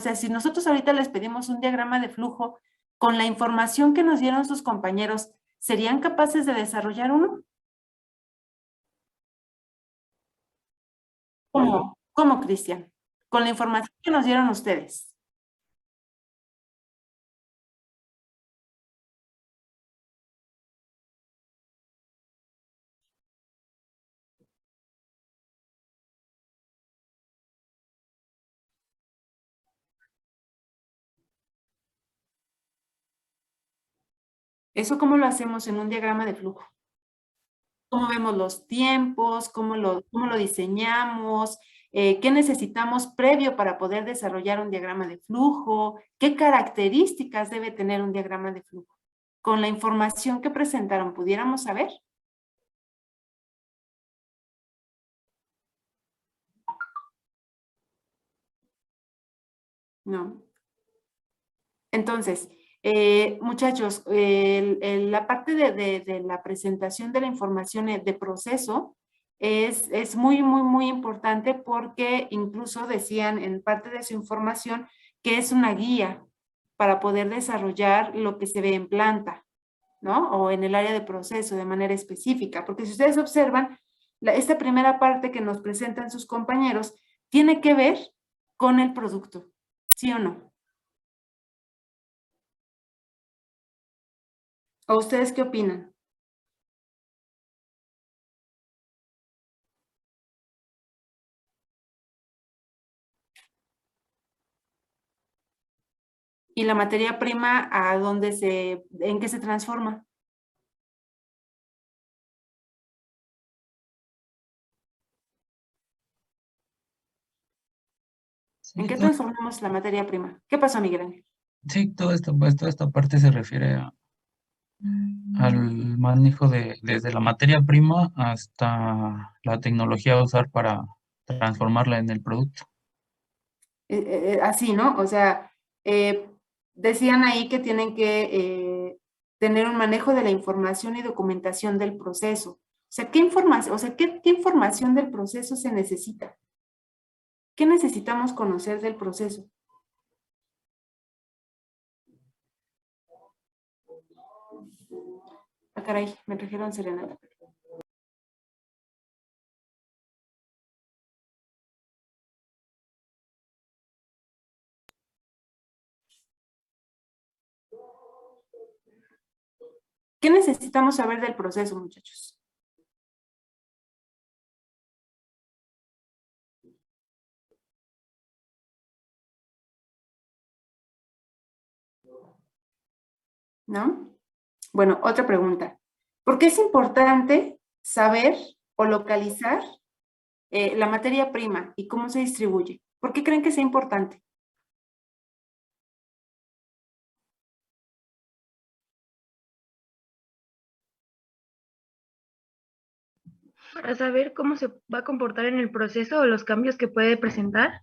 sea, si nosotros ahorita les pedimos un diagrama de flujo, con la información que nos dieron sus compañeros, ¿serían capaces de desarrollar uno? ¿Cómo? ¿Cómo, Cristian? Con la información que nos dieron ustedes. ¿Eso cómo lo hacemos en un diagrama de flujo? ¿Cómo vemos los tiempos? ¿Cómo lo diseñamos? ¿Qué necesitamos previo para poder desarrollar un diagrama de flujo? ¿Qué características debe tener un diagrama de flujo? Con la información que presentaron, ¿pudiéramos saber? No. Entonces, muchachos, la parte de la presentación de la información de proceso es muy, muy, muy importante porque incluso decían en parte de su información que es una guía para poder desarrollar lo que se ve en planta, ¿no? O en el área de proceso de manera específica. Porque si ustedes observan, esta primera parte que nos presentan sus compañeros tiene que ver con el producto, ¿sí o no? ¿O ustedes qué opinan? ¿Y la materia prima en qué se transforma? ¿En Sí, qué transformamos la materia prima? ¿Qué pasó, Miguel Ángel? sí, todo esto, pues, toda esta parte se refiere al manejo desde la materia prima hasta la tecnología a usar para transformarla en el producto. Así, ¿no? O sea, eh, decían ahí que tienen que tener un manejo de la información y documentación del proceso. O sea, ¿qué información del proceso se necesita? ¿Qué necesitamos conocer del proceso? Ah, caray, me trajeron serenata. ¿Qué necesitamos saber del proceso, muchachos? ¿No? Bueno, otra pregunta. ¿Por qué es importante saber o localizar la materia prima y cómo se distribuye? ¿Por qué creen que sea importante? Para saber cómo se va a comportar en el proceso o los cambios que puede presentar.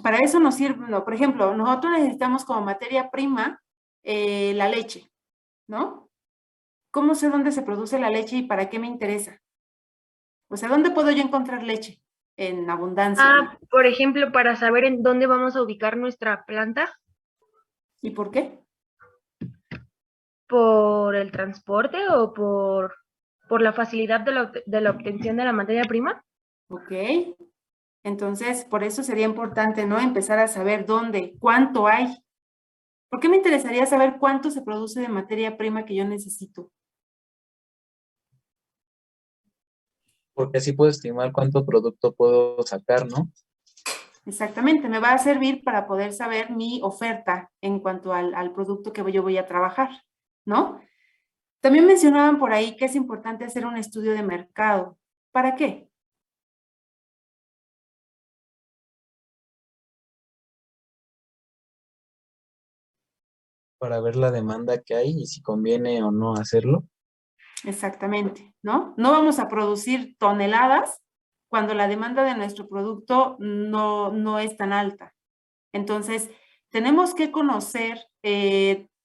Para eso nos sirve, no, por ejemplo, nosotros necesitamos como materia prima la leche, ¿no? ¿Cómo sé dónde se produce la leche y para qué me interesa? O sea, ¿dónde puedo yo encontrar leche? En abundancia, ¿no? Por ejemplo, para saber en dónde vamos a ubicar nuestra planta, ¿Y por qué? por el transporte o por la facilidad de la obtención de la materia prima. Ok. Entonces, por eso sería importante, ¿no? Empezar a saber dónde, cuánto hay. ¿Por qué me interesaría saber cuánto se produce de materia prima que yo necesito? Porque así puedo estimar cuánto producto puedo sacar, ¿no? Exactamente, me va a servir para poder saber mi oferta en cuanto al producto que yo voy a trabajar, ¿no? También mencionaban por ahí que es importante hacer un estudio de mercado. ¿Para qué? Para ver la demanda que hay y si conviene o no hacerlo. Exactamente, ¿no? No vamos a producir toneladas cuando la demanda de nuestro producto no es tan alta. Entonces, tenemos que conocer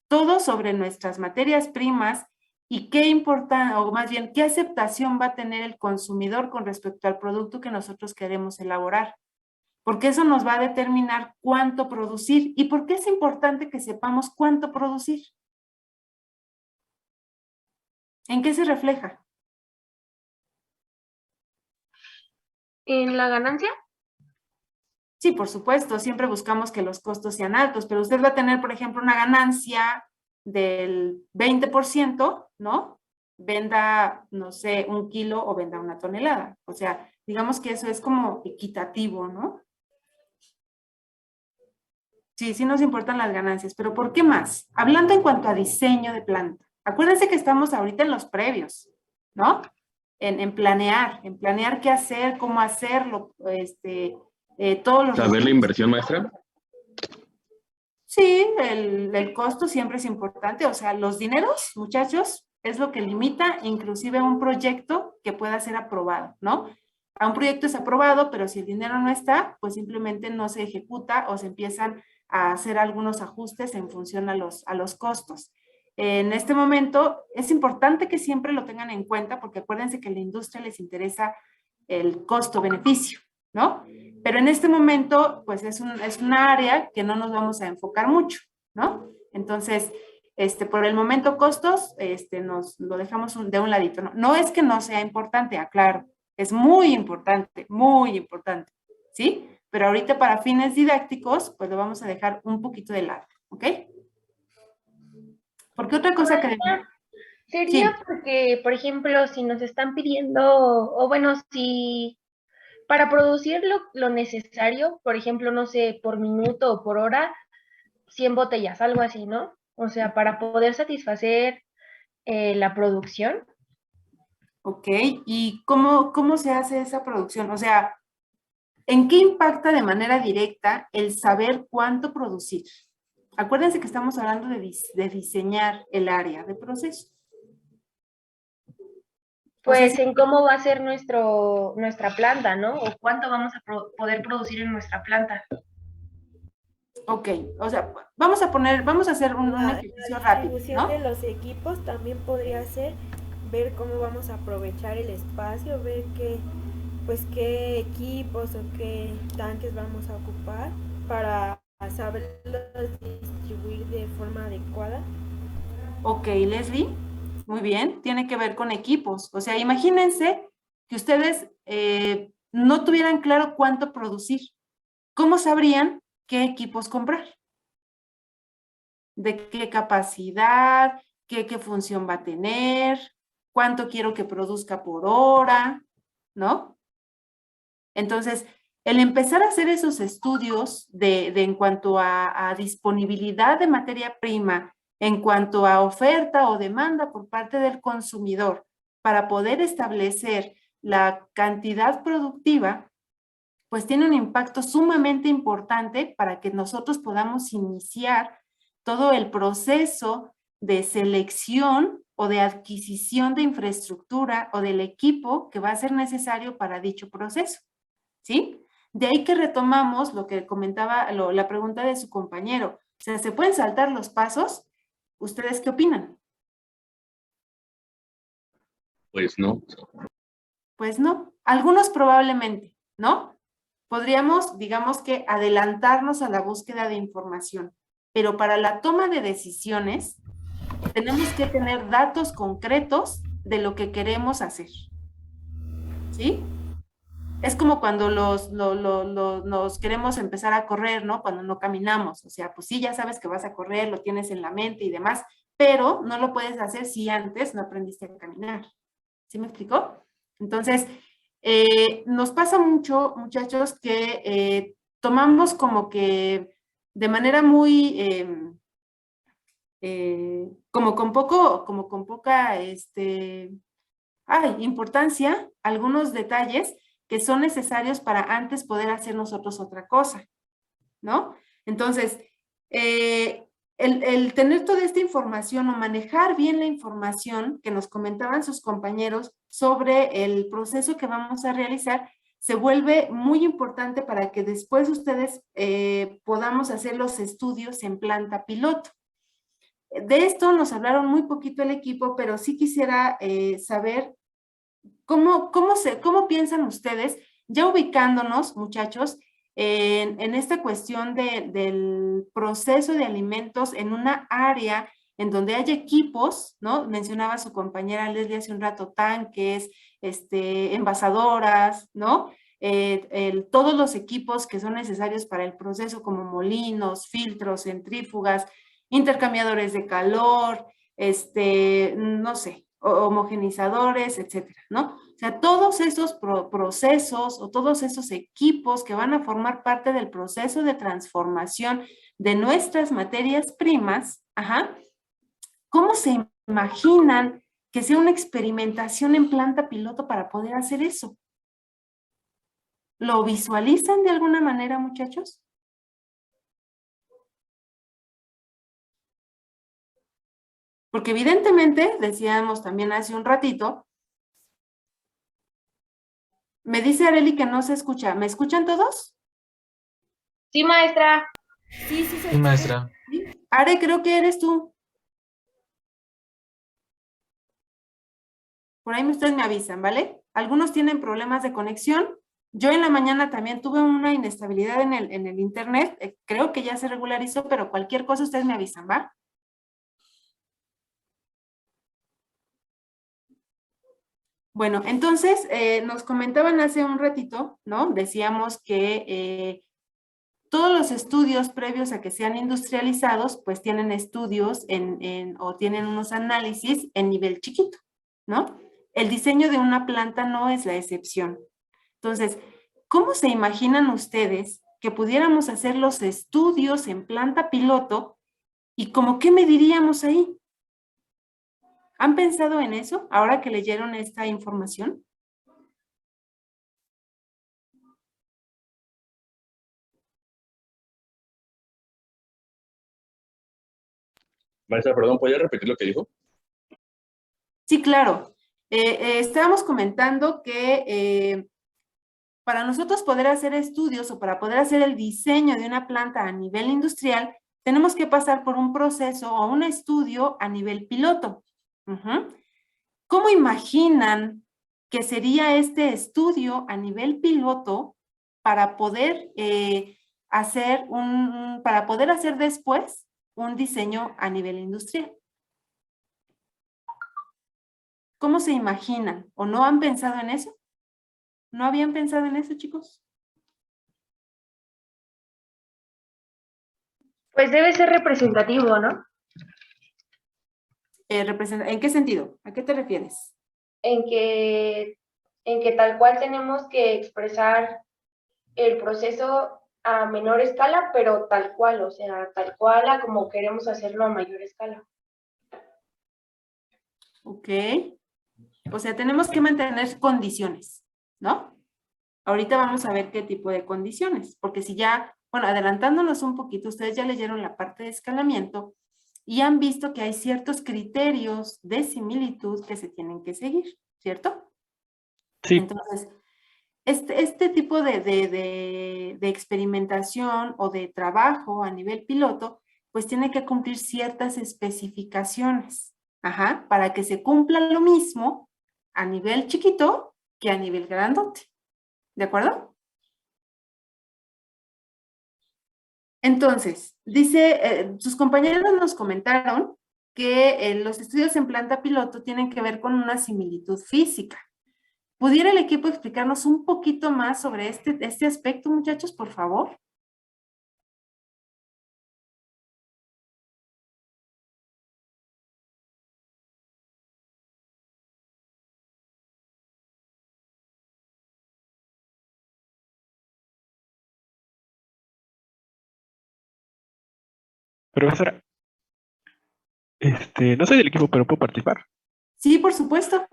todo sobre nuestras materias primas y qué importa, o más bien, qué aceptación va a tener el consumidor con respecto al producto que nosotros queremos elaborar. porque eso nos va a determinar cuánto producir. ¿Y por qué es importante que sepamos cuánto producir? ¿En qué se refleja? ¿En la ganancia? Sí, por supuesto, siempre buscamos que los costos sean altos, pero usted va a tener, por ejemplo, una ganancia del 20%, ¿no? Venda, no sé, 1 kilo o venda 1 tonelada. O sea, digamos que eso es como equitativo, ¿no? Sí, sí nos importan las ganancias, pero ¿por qué más? Hablando en cuanto a diseño de planta. Acuérdense que estamos ahorita en los previos, ¿no? En planear qué hacer, cómo hacerlo, todos los... ¿Saber la inversión, maestra? Sí, el costo siempre es importante, o sea, los dineros, muchachos, es lo que limita inclusive un proyecto que pueda ser aprobado, ¿no? A un proyecto es aprobado, pero si el dinero no está, pues simplemente no se ejecuta o se empiezan a hacer algunos ajustes en función a los costos. En este momento es importante que siempre lo tengan en cuenta porque acuérdense que a la industria les interesa el costo-beneficio, ¿no? Pero en este momento, pues es una área que no nos vamos a enfocar mucho, ¿no? Entonces, por el momento costos, nos lo dejamos de un ladito, ¿no? No es que no sea importante, aclaro, es muy importante, ¿sí? Pero ahorita para fines didácticos, pues lo vamos a dejar un poquito de lado, ¿ok? Porque otra cosa que... Sería Sí. porque, por ejemplo, si nos están pidiendo, o bueno, si para producir lo necesario, por ejemplo, no sé, por minuto o por hora, 100 botellas, algo así, ¿no? O sea, para poder satisfacer la producción. Ok, ¿y cómo se hace esa producción? O sea, ¿en qué impacta de manera directa el saber cuánto producir? Acuérdense que estamos hablando de diseñar el área de proceso. Pues en cómo va a ser nuestra planta, ¿no? O cuánto vamos a poder producir en nuestra planta. Ok, o sea, vamos a hacer un ejercicio rápido, La distribución de ¿no? los equipos también podría ser ver cómo vamos a aprovechar el espacio, ver qué equipos o qué tanques vamos a ocupar para saberlos distribuir de forma adecuada. Ok, Leslie, muy bien, tiene que ver con equipos. O sea, imagínense que ustedes no tuvieran claro cuánto producir. ¿Cómo sabrían qué equipos comprar? ¿De qué capacidad? ¿Qué función va a tener? ¿Cuánto quiero que produzca por hora? ¿No? Entonces, el empezar a hacer esos estudios en cuanto a disponibilidad de materia prima, en cuanto a oferta o demanda por parte del consumidor, para poder establecer la cantidad productiva, pues tiene un impacto sumamente importante para que nosotros podamos iniciar todo el proceso de selección o de adquisición de infraestructura o del equipo que va a ser necesario para dicho proceso, ¿sí? De ahí que retomamos lo que comentaba, la pregunta de su compañero. O sea, ¿se pueden saltar los pasos? ¿Ustedes qué opinan? Pues no. Pues no, algunos probablemente, ¿no? Podríamos, digamos que, adelantarnos a la búsqueda de información, pero para la toma de decisiones tenemos que tener datos concretos de lo que queremos hacer, ¿sí? Es como cuando nos queremos empezar a correr, ¿no? Cuando no caminamos, o sea, pues sí, ya sabes que vas a correr, lo tienes en la mente y demás, pero no lo puedes hacer si antes no aprendiste a caminar. ¿Sí me explicó? Entonces, nos pasa mucho, muchachos, que tomamos como que de manera muy, como con poca, importancia, algunos detalles que son necesarios para antes poder hacer nosotros otra cosa, ¿no? Entonces, el tener toda esta información o manejar bien la información que nos comentaban sus compañeros sobre el proceso que vamos a realizar, se vuelve muy importante para que después ustedes podamos hacer los estudios en planta piloto. De esto nos hablaron muy poquito el equipo, pero sí quisiera saber cómo piensan ustedes, ya ubicándonos, muchachos, en esta cuestión del proceso de alimentos en una área en donde hay equipos, ¿no? Mencionaba su compañera Leslie hace un rato, tanques, envasadoras, ¿no? Todos los equipos que son necesarios para el proceso, como molinos, filtros, centrífugas, intercambiadores de calor, no sé, homogenizadores, etcétera, ¿no? O sea, todos esos procesos o todos esos equipos que van a formar parte del proceso de transformación de nuestras materias primas, ajá, ¿cómo se imaginan que sea una experimentación en planta piloto para poder hacer eso? ¿Lo visualizan de alguna manera, muchachos? Porque evidentemente, decíamos también hace un ratito, me dice Areli que no se escucha. ¿Me escuchan todos? Sí, maestra. Sí, sí, Sí, maestra. ¿Sí? Are, creo que eres tú. Por ahí ustedes me avisan, ¿vale? Algunos tienen problemas de conexión. Yo en la mañana también tuve una inestabilidad en el internet. Creo que ya se regularizó, pero cualquier cosa ustedes me avisan, ¿va? Bueno, entonces nos comentaban hace un ratito, ¿no? Decíamos que todos los estudios previos a que sean industrializados, pues tienen estudios o tienen unos análisis en nivel chiquito, ¿no? El diseño de una planta no es la excepción. Entonces, ¿cómo se imaginan ustedes que pudiéramos hacer los estudios en planta piloto y como qué mediríamos ahí? ¿Han pensado en eso ahora que leyeron esta información? Maestra, perdón, ¿podría repetir lo que dijo? Sí, claro. Estábamos comentando que para nosotros poder hacer estudios o para poder hacer el diseño de una planta a nivel industrial, tenemos que pasar por un proceso o un estudio a nivel piloto. ¿Cómo imaginan que sería este estudio a nivel piloto para poder para poder hacer después un diseño a nivel industrial? ¿Cómo se imaginan? ¿O no han pensado en eso? ¿No habían pensado en eso, chicos? Pues debe ser representativo, ¿no? ¿En qué sentido? ¿A qué te refieres? En que, en que tal cual tenemos que expresar el proceso a menor escala, pero tal cual, o sea, tal cual a como queremos hacerlo a mayor escala. Ok. O sea, tenemos que mantener condiciones, ¿no? Ahorita vamos a ver qué tipo de condiciones, porque si ya, bueno, adelantándonos un poquito, ustedes ya leyeron la parte de escalamiento y han visto que hay ciertos criterios de similitud que se tienen que seguir, ¿cierto? Sí. Entonces, este tipo de experimentación o de trabajo a nivel piloto, pues tiene que cumplir ciertas especificaciones, ajá, para que se cumpla lo mismo a nivel chiquito que a nivel grandote, ¿de acuerdo? Entonces, dice, sus compañeros nos comentaron que los estudios en planta piloto tienen que ver con una similitud física. ¿Pudiera el equipo explicarnos un poquito más sobre este aspecto, muchachos, por favor? Profesora, no soy del equipo, pero puedo participar. Sí, por supuesto.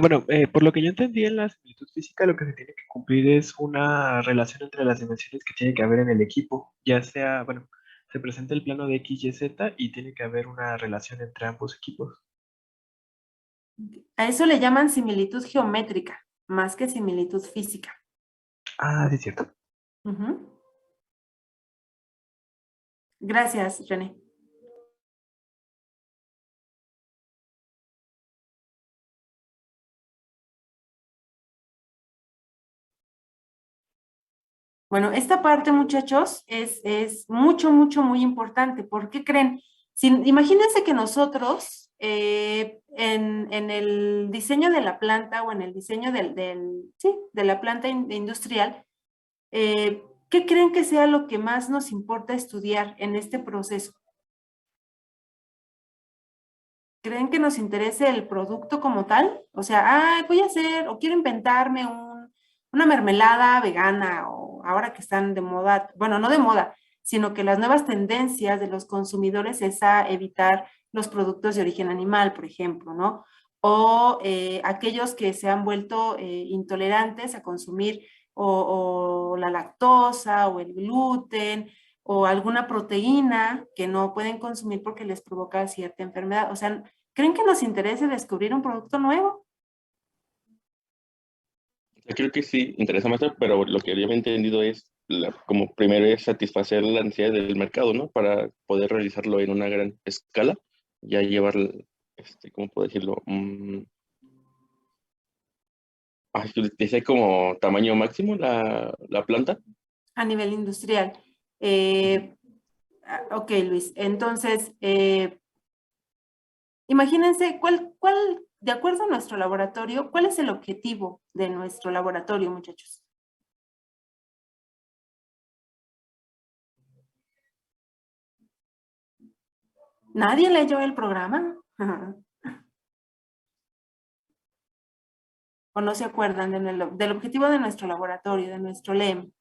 Bueno, por lo que yo entendí en la similitud física, lo que se tiene que cumplir es una relación entre las dimensiones que tiene que haber en el equipo, ya sea, bueno, se presenta el plano de X, Y, Z y tiene que haber una relación entre ambos equipos. A eso le llaman similitud geométrica, más que similitud física. Ah, sí, es cierto. Ujú. Gracias, René. Bueno. Bueno, esta parte, muchachos, es mucho, mucho, muy importante. ¿Por qué creen? Imagínense que nosotros, en el diseño de la planta o en el diseño sí, de la planta industrial, ¿qué creen que sea lo que más nos importa estudiar en este proceso? ¿Creen que nos interese el producto como tal? O sea, voy a hacer, o quiero inventarme una mermelada vegana, o ahora que están de moda, bueno, no de moda, sino que las nuevas tendencias de los consumidores es a evitar los productos de origen animal, por ejemplo, ¿no? O aquellos que se han vuelto intolerantes a consumir o la lactosa o el gluten o alguna proteína que no pueden consumir porque les provoca cierta enfermedad. O sea, ¿creen que nos interese descubrir un producto nuevo? Yo creo que sí, interesa más, pero lo que yo había entendido es, como primero es satisfacer la necesidad del mercado, ¿no? Para poder realizarlo en una gran escala, ya llevar, ¿cómo puedo decirlo? Yo decía como tamaño máximo la planta. A nivel industrial. Ok, Luis. Entonces, imagínense de acuerdo a nuestro laboratorio, ¿cuál es el objetivo de nuestro laboratorio, muchachos? ¿Nadie leyó el programa? ¿O no se acuerdan del objetivo de nuestro laboratorio, de nuestro LEM?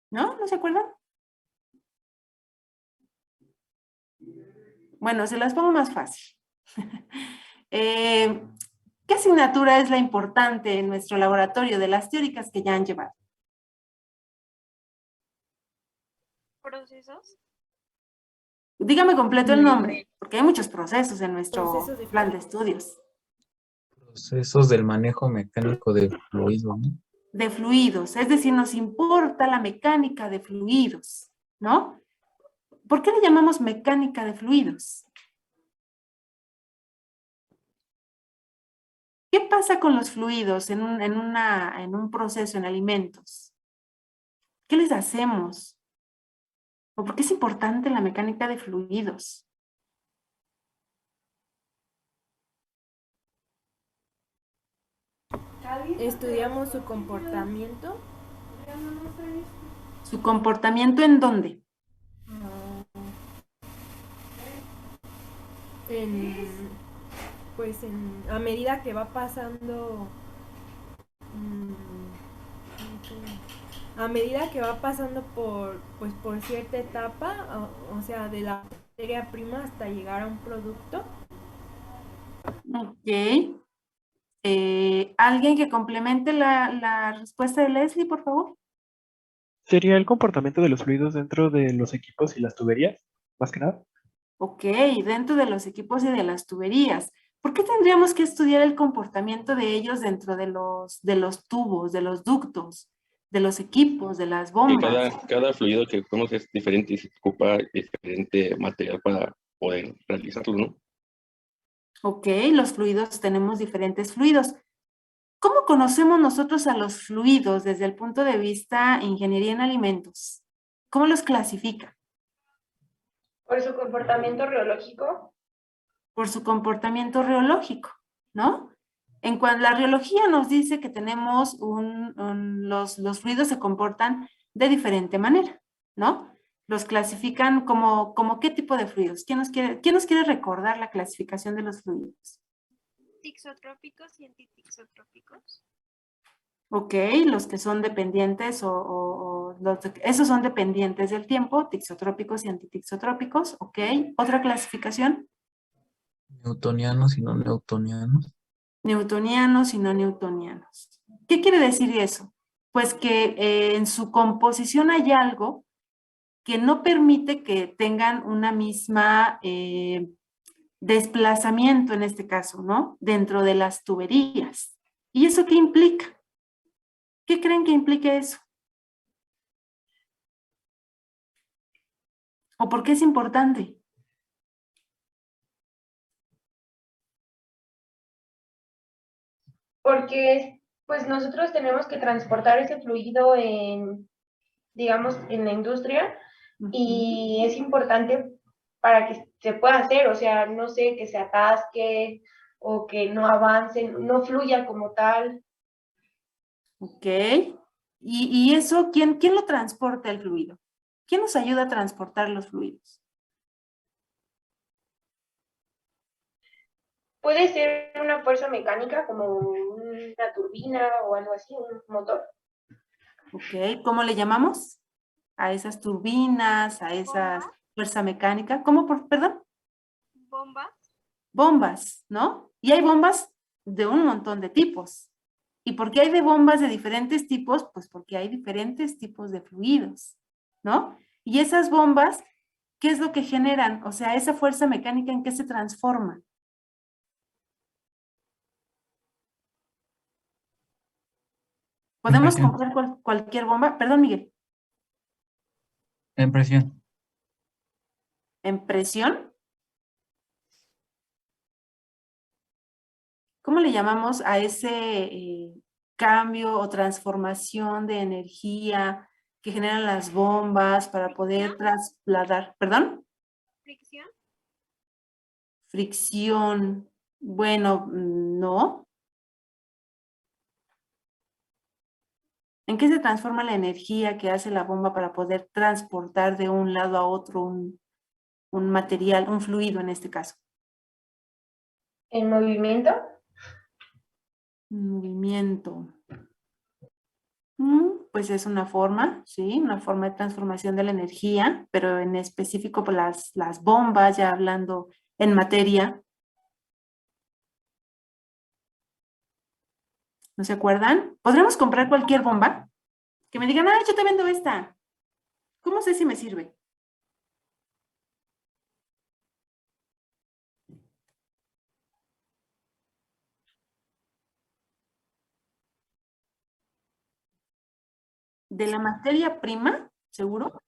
¿No? ¿No se acuerdan? Bueno, se las pongo más fácil. ¿Qué asignatura es la importante en nuestro laboratorio de las teóricas que ya han llevado? ¿Procesos? Dígame completo el nombre, porque hay muchos procesos en nuestro Procesos de plan de estudios. Procesos del manejo mecánico de fluido, ¿no? De fluidos, es decir, nos importa la mecánica de fluidos, ¿no? ¿Por qué le llamamos mecánica de fluidos? ¿Qué pasa con los fluidos en un proceso en alimentos? ¿Qué les hacemos? ¿O por qué es importante la mecánica de fluidos? Estudiamos su comportamiento. ¿Su comportamiento en dónde? A medida que va pasando, a medida que va pasando por cierta etapa, o sea, de la materia prima hasta llegar a un producto. Ok. ¿Alguien que complemente la respuesta de Leslie, por favor? ¿Sería el comportamiento de los fluidos dentro de los equipos y las tuberías, más que nada? Ok, dentro de los equipos y de las tuberías. ¿Por qué tendríamos que estudiar el comportamiento de ellos dentro de los tubos, de los ductos, de los equipos, de las Que bombas? cada fluido que vemos es diferente y se ocupa diferente material para poder realizarlo, ¿no? Ok, los fluidos, tenemos diferentes fluidos. ¿Cómo conocemos nosotros a los fluidos desde el punto de vista ingeniería en alimentos? ¿Cómo los clasifica? Por su comportamiento reológico. Por su comportamiento reológico, ¿no? En cuanto la reología nos dice que tenemos los fluidos se comportan de diferente manera, ¿no? Los clasifican como qué tipo de fluidos. ¿Quién nos quiere recordar la clasificación de los fluidos? Tixotrópicos y antitixotrópicos. Ok, los que son dependientes esos son dependientes del tiempo, tixotrópicos y antitixotrópicos, ok. ¿Otra clasificación? Newtonianos y no newtonianos. Newtonianos y no newtonianos. ¿Qué quiere decir eso? Pues que en su composición hay algo que no permite que tengan una misma desplazamiento en este caso, ¿no? Dentro de las tuberías. ¿Y eso qué implica? ¿Qué creen que implique eso? ¿O por qué es importante? porque pues nosotros tenemos que transportar ese fluido en, digamos, en la industria y es importante para que se pueda hacer, o sea, no sé, que se atasque o que no avance, no fluya como tal. Ok. Y eso, ¿quién lo transporta el fluido? ¿Quién nos ayuda a transportar los fluidos? Puede ser una fuerza mecánica como una turbina o algo así, un motor. Ok. ¿Cómo le llamamos? A esas turbinas, a esas fuerza mecánica. ¿Cómo, perdón? Bombas. Bombas, ¿no? Y hay bombas de un montón de tipos. ¿Y por qué hay de bombas de diferentes tipos? Pues porque hay diferentes tipos de fluidos, ¿no? Y esas bombas, ¿qué es lo que generan? O sea, esa fuerza mecánica, ¿en qué se transforma? En ¿Podemos presión. comprar cualquier bomba? Perdón, Miguel. En presión. ¿En presión? ¿Cómo le llamamos a ese cambio o transformación de energía que generan las bombas para poder trasladar? ¿Perdón? Fricción. Fricción. Bueno, no. ¿En qué se transforma la energía que hace la bomba para poder transportar de un lado a otro un material, un fluido en este caso? En movimiento. Movimiento. Pues es una forma, sí, una forma de transformación de la energía, pero en específico por las bombas, ya hablando en materia. ¿No se acuerdan? ¿Podremos comprar cualquier bomba? Que me digan, yo te vendo esta. ¿Cómo sé si me sirve? ¿De la materia prima? ¿Seguro?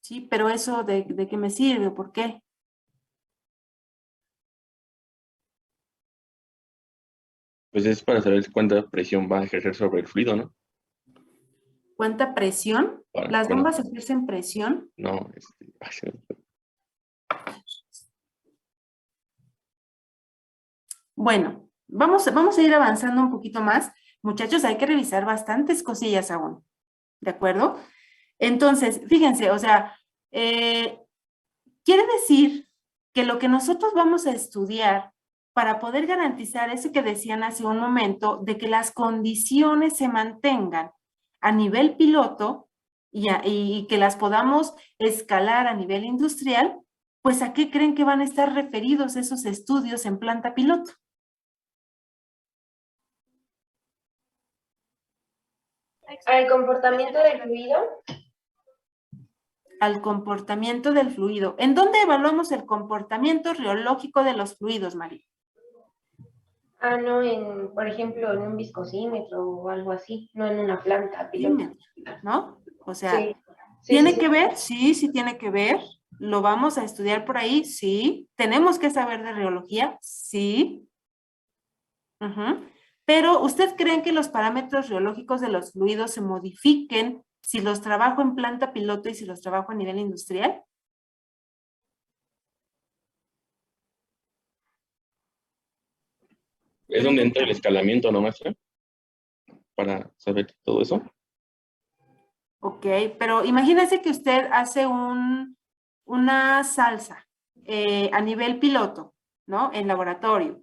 Sí, pero eso ¿de qué me sirve? ¿Por qué? Pues es para saber cuánta presión va a ejercer sobre el fluido, ¿no? ¿Cuánta presión? ¿Las Bueno, bombas ejercen presión? no, Bueno, vamos a ir avanzando un poquito más. Muchachos, hay que revisar bastantes cosillas aún, ¿de acuerdo? Entonces, fíjense, o sea, quiere decir que lo que nosotros vamos a estudiar para poder garantizar eso que decían hace un momento, de que las condiciones se mantengan a nivel piloto y que las podamos escalar a nivel industrial, pues ¿a qué creen que van a estar referidos esos estudios en planta piloto? Al comportamiento del fluido. Al comportamiento del fluido. ¿En dónde evaluamos el comportamiento reológico de los fluidos, María? No, por ejemplo, en un viscosímetro o algo así, no en una planta piloto. ¿No? O sea, Sí, ¿tiene sí. que ver? Sí, sí tiene que ver. ¿Lo vamos a estudiar por ahí? Sí. ¿Tenemos que saber de reología? Sí. Pero, ¿usted cree que los parámetros reológicos de los fluidos se modifiquen si los trabajo en planta piloto y si los trabajo a nivel industrial? es donde entra el escalamiento, ¿no, maestra? Para saber todo eso. Ok, pero imagínese que usted hace una salsa a nivel piloto, ¿no? En laboratorio.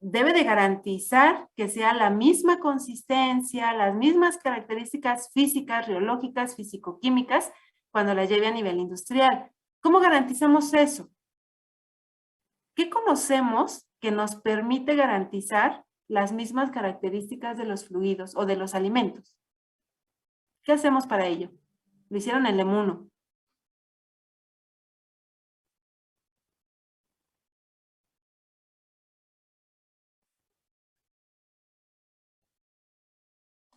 Debe de garantizar que sea la misma consistencia, las mismas características físicas, reológicas, físico-químicas, cuando la lleve a nivel industrial. ¿Cómo garantizamos eso? ¿Qué conocemos que nos permite garantizar las mismas características de los fluidos o de los alimentos? ¿Qué hacemos para ello? Lo hicieron en LEM1.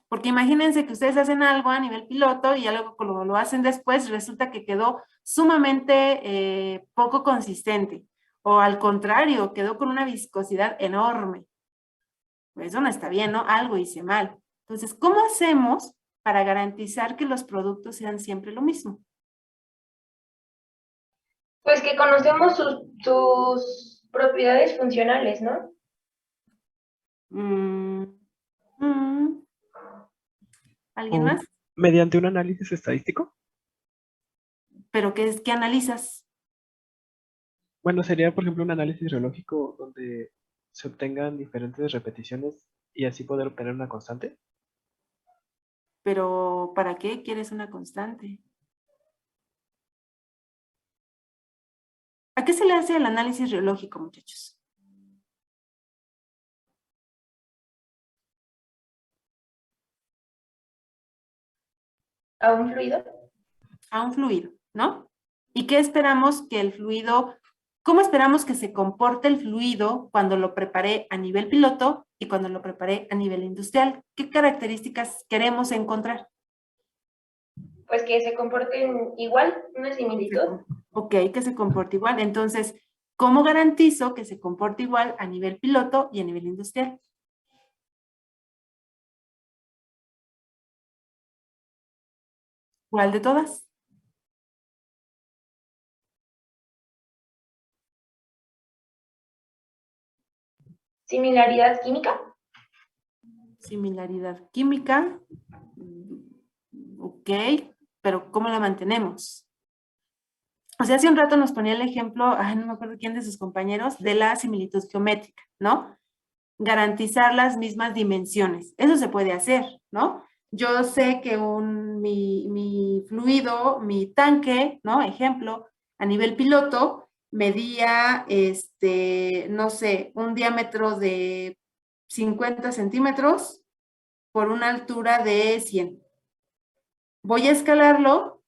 Porque imagínense que ustedes hacen algo a nivel piloto y algo lo hacen después, resulta que quedó sumamente poco consistente. O al contrario, quedó con una viscosidad enorme. Pues eso no está bien, ¿no? Algo hice mal. Entonces, ¿cómo hacemos para garantizar que los productos sean siempre lo mismo? Pues que conocemos sus propiedades funcionales, ¿no? ¿Alguien O más? mediante un análisis estadístico. ¿Pero qué analizas? Bueno, sería, por ejemplo, un análisis reológico donde se obtengan diferentes repeticiones y así poder obtener una constante. ¿Pero para qué quieres una constante? ¿A qué se le hace el análisis reológico, muchachos? A un fluido. A un fluido, ¿no? ¿Y qué esperamos que el fluido, cómo esperamos que se comporte el fluido cuando lo preparé a nivel piloto y cuando lo preparé a nivel industrial? ¿Qué características queremos encontrar? Pues que se comporten igual, una similitud. Ok, que se comporte igual. Entonces, ¿cómo garantizo que se comporte igual a nivel piloto y a nivel industrial? ¿Cuál de todas? Similaridad química. Similaridad química. Ok, pero ¿cómo la mantenemos? O sea, hace un rato nos ponía el ejemplo, no me acuerdo quién de sus compañeros, de la similitud geométrica, ¿no? Garantizar las mismas dimensiones. Eso se puede hacer, ¿no? Yo sé que mi fluido, mi tanque, ¿no? Ejemplo, a nivel piloto, medía, no sé, un diámetro de 50 centímetros por una altura de 100. Voy a escalarlo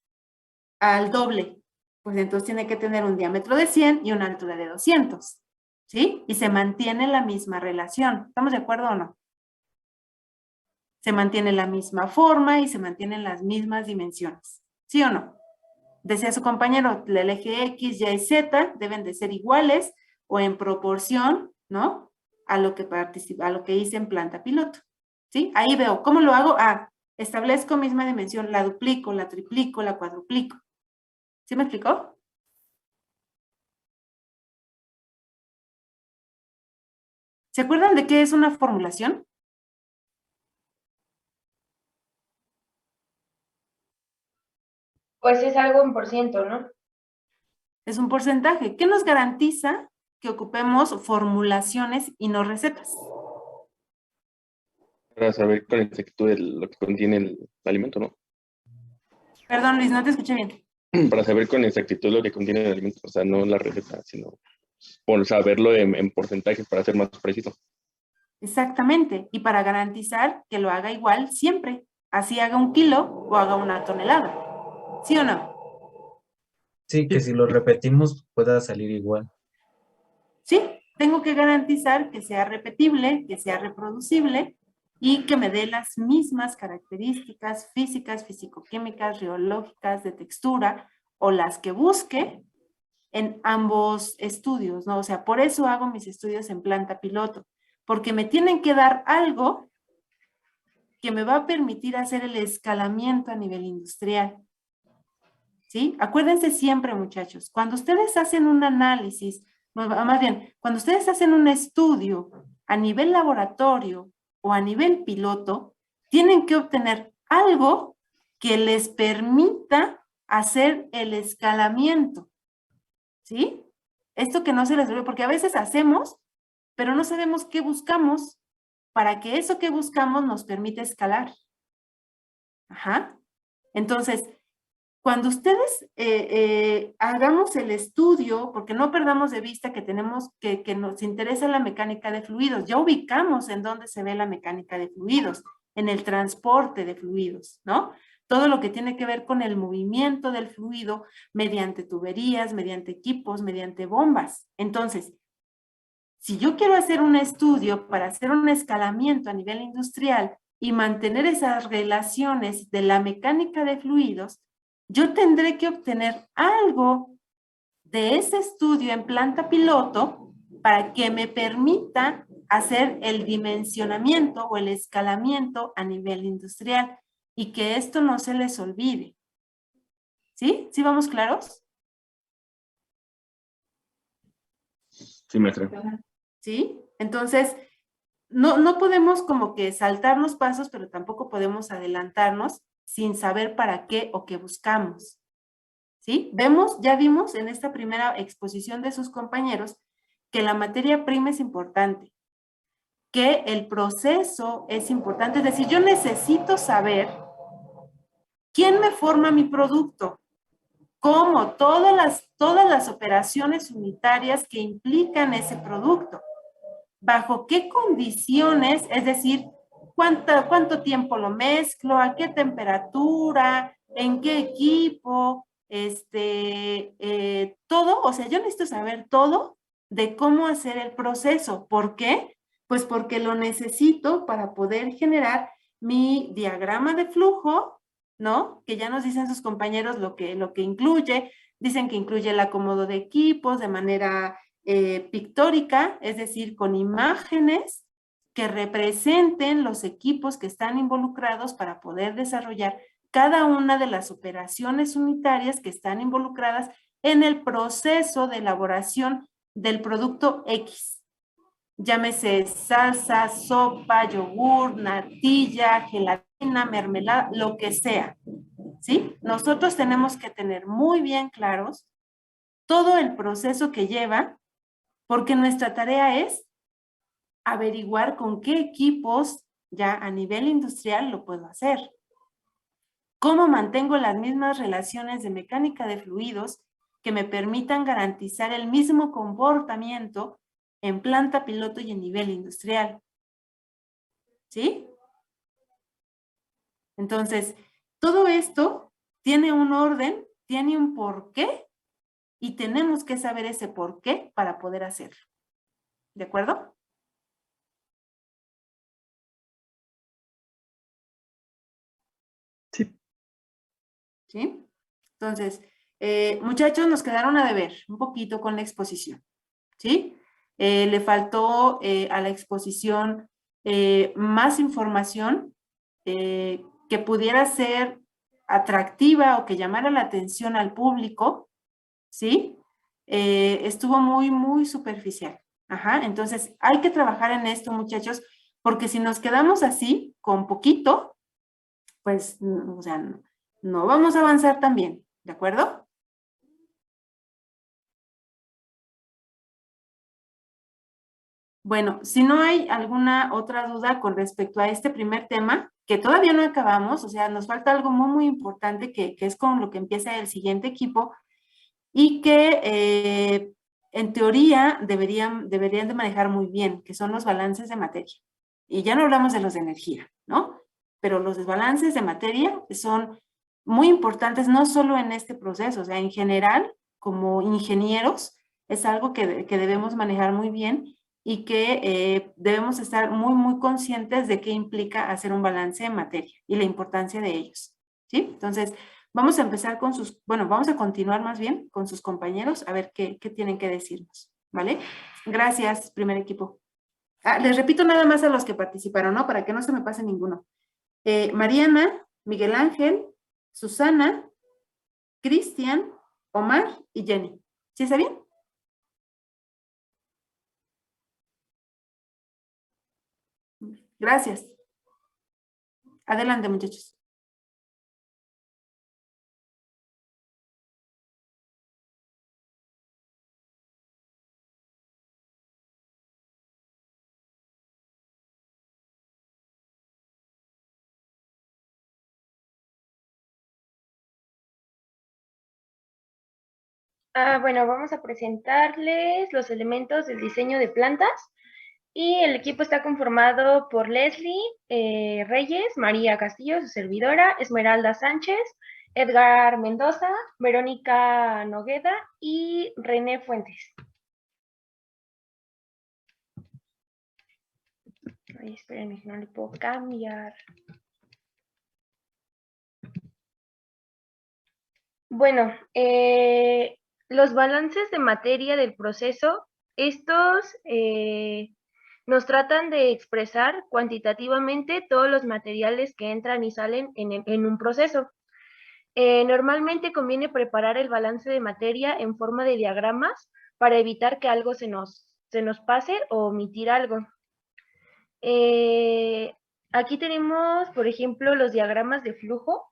al doble. Pues entonces tiene que tener un diámetro de 100 y una altura de 200. ¿Sí? Y se mantiene la misma relación. ¿Estamos de acuerdo o no? Se mantiene la misma forma y se mantienen las mismas dimensiones. ¿Sí o no? Decía su compañero, el eje X, Y, Z deben de ser iguales o en proporción, ¿no? A lo que hice en planta piloto. ¿Sí? Ahí veo, ¿cómo lo hago? Establezco misma dimensión, la duplico, la triplico, la cuadruplico. ¿Sí me explicó? ¿Se acuerdan de qué es una formulación? Pues es algo en por ciento, ¿no? Es un porcentaje. ¿Qué nos garantiza que ocupemos formulaciones y no recetas? Para saber con exactitud lo que contiene el alimento, ¿no? Perdón, Luis, no te escuché bien. Para saber con exactitud lo que contiene el alimento, o sea, no la receta, sino por saberlo en porcentajes para ser más preciso. Exactamente. Y para garantizar que lo haga igual siempre. Así haga 1 kilo o haga 1 tonelada. ¿Sí o no? Sí, que si lo repetimos pueda salir igual. Sí, tengo que garantizar que sea repetible, que sea reproducible y que me dé las mismas características físicas, fisicoquímicas, reológicas, de textura o las que busque en ambos estudios, ¿no? O sea, por eso hago mis estudios en planta piloto, porque me tienen que dar algo que me va a permitir hacer el escalamiento a nivel industrial. ¿Sí? Acuérdense siempre, muchachos, cuando ustedes hacen un análisis, más bien, cuando ustedes hacen un estudio a nivel laboratorio o a nivel piloto, tienen que obtener algo que les permita hacer el escalamiento. ¿Sí? Esto que no se les olvide, porque a veces hacemos, pero no sabemos qué buscamos para que eso que buscamos nos permita escalar. Ajá. Entonces, cuando ustedes hagamos el estudio, porque no perdamos de vista que tenemos que nos interesa la mecánica de fluidos, ya ubicamos en dónde se ve la mecánica de fluidos, en el transporte de fluidos, ¿no? Todo lo que tiene que ver con el movimiento del fluido mediante tuberías, mediante equipos, mediante bombas. Entonces, si yo quiero hacer un estudio para hacer un escalamiento a nivel industrial y mantener esas relaciones de la mecánica de fluidos, yo tendré que obtener algo de ese estudio en planta piloto para que me permita hacer el dimensionamiento o el escalamiento a nivel industrial y que esto no se les olvide. ¿Sí? ¿Sí vamos claros? Sí, maestra. ¿Sí? Entonces, no podemos como que saltarnos pasos, pero tampoco podemos adelantarnos sin saber para qué o qué buscamos. ¿Sí? Ya vimos en esta primera exposición de sus compañeros que la materia prima es importante, que el proceso es importante, es decir, yo necesito saber quién me forma mi producto, cómo, todas las operaciones unitarias que implican ese producto, bajo qué condiciones, es decir, cuánto tiempo lo mezclo, a qué temperatura, en qué equipo, todo, o sea, yo necesito saber todo de cómo hacer el proceso. ¿Por qué? Pues porque lo necesito para poder generar mi diagrama de flujo, ¿no? Que ya nos dicen sus compañeros lo que incluye. Dicen que incluye el acomodo de equipos de manera pictórica, es decir, con imágenes que representen los equipos que están involucrados para poder desarrollar cada una de las operaciones unitarias que están involucradas en el proceso de elaboración del producto X. Llámese salsa, sopa, yogur, natilla, gelatina, mermelada, lo que sea. ¿Sí? Nosotros tenemos que tener muy bien claros todo el proceso que lleva, porque nuestra tarea es averiguar con qué equipos ya a nivel industrial lo puedo hacer. ¿Cómo mantengo las mismas relaciones de mecánica de fluidos que me permitan garantizar el mismo comportamiento en planta piloto y en nivel industrial? ¿Sí? Entonces, todo esto tiene un orden, tiene un porqué y tenemos que saber ese porqué para poder hacerlo. ¿De acuerdo? Sí. ¿Sí? Entonces, muchachos, nos quedaron a deber un poquito con la exposición, ¿sí? Le faltó a la exposición más información que pudiera ser atractiva o que llamara la atención al público, ¿sí? Estuvo muy, muy superficial. Ajá, entonces hay que trabajar en esto, muchachos, porque si nos quedamos así, con poquito, pues, o sea, no vamos a avanzar tan bien, ¿de acuerdo? Bueno, si no hay alguna otra duda con respecto a este primer tema, que todavía no acabamos, o sea, nos falta algo muy, muy importante que es con lo que empieza el siguiente equipo y que en teoría deberían de manejar muy bien, que son los balances de materia. Y ya no hablamos de los de energía, ¿no? Pero los desbalances de materia son muy importantes, no solo en este proceso, o sea, en general, como ingenieros, es algo que debemos manejar muy bien y que debemos estar muy, muy conscientes de qué implica hacer un balance de materia y la importancia de ellos, ¿sí? Entonces, vamos a empezar con vamos a continuar más bien con sus compañeros a ver qué tienen que decirnos, ¿vale? Gracias, primer equipo. Les repito nada más a los que participaron, ¿no? Para que no se me pase ninguno. Mariana, Miguel Ángel, Susana, Cristian, Omar y Jenny. ¿Sí está bien? Gracias. Adelante, muchachos. Bueno, vamos a presentarles los elementos del diseño de plantas y el equipo está conformado por Leslie Reyes, María Castillo, su servidora, Esmeralda Sánchez, Edgar Mendoza, Verónica Nogueda y René Fuentes. Ay, espérenme, no le puedo cambiar. Bueno, los balances de materia del proceso, estos nos tratan de expresar cuantitativamente todos los materiales que entran y salen en un proceso. Normalmente conviene preparar el balance de materia en forma de diagramas para evitar que algo se nos pase o omitir algo. Aquí tenemos, por ejemplo, los diagramas de flujo,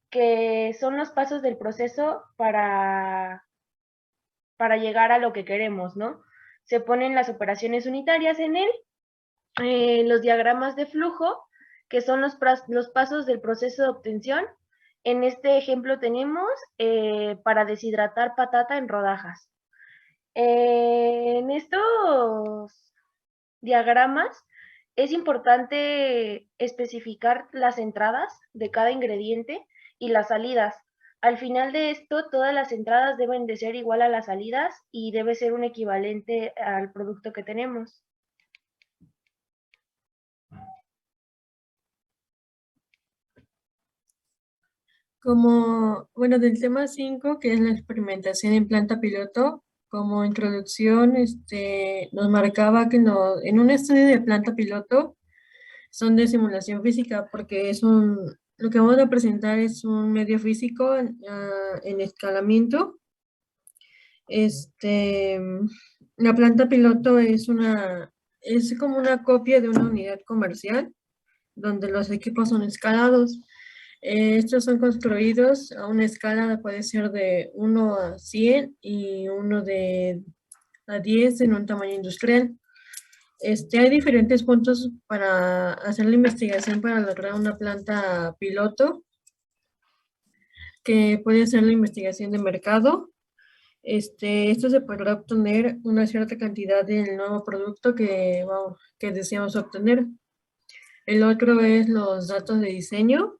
que son los pasos del proceso para llegar a lo que queremos, ¿no? Se ponen las operaciones unitarias en él, los diagramas de flujo, que son los pasos del proceso de obtención. En este ejemplo tenemos para deshidratar patata en rodajas. En estos diagramas es importante especificar las entradas de cada ingrediente y las salidas. Al final de esto, todas las entradas deben de ser igual a las salidas y debe ser un equivalente al producto que tenemos. Como, bueno, del tema 5, que es la experimentación en planta piloto, como introducción, nos marcaba que en un estudio de planta piloto son de simulación física, porque lo que vamos a presentar es un medio físico en escalamiento. La planta piloto es como una copia de una unidad comercial, donde los equipos son escalados. Estos son construidos a una escala, puede ser de 1 a 100 y 1 a 10 en un tamaño industrial. Hay diferentes puntos para hacer la investigación para lograr una planta piloto, que puede ser la investigación de mercado. Esto se podrá obtener una cierta cantidad del nuevo producto que deseamos obtener. El otro es los datos de diseño,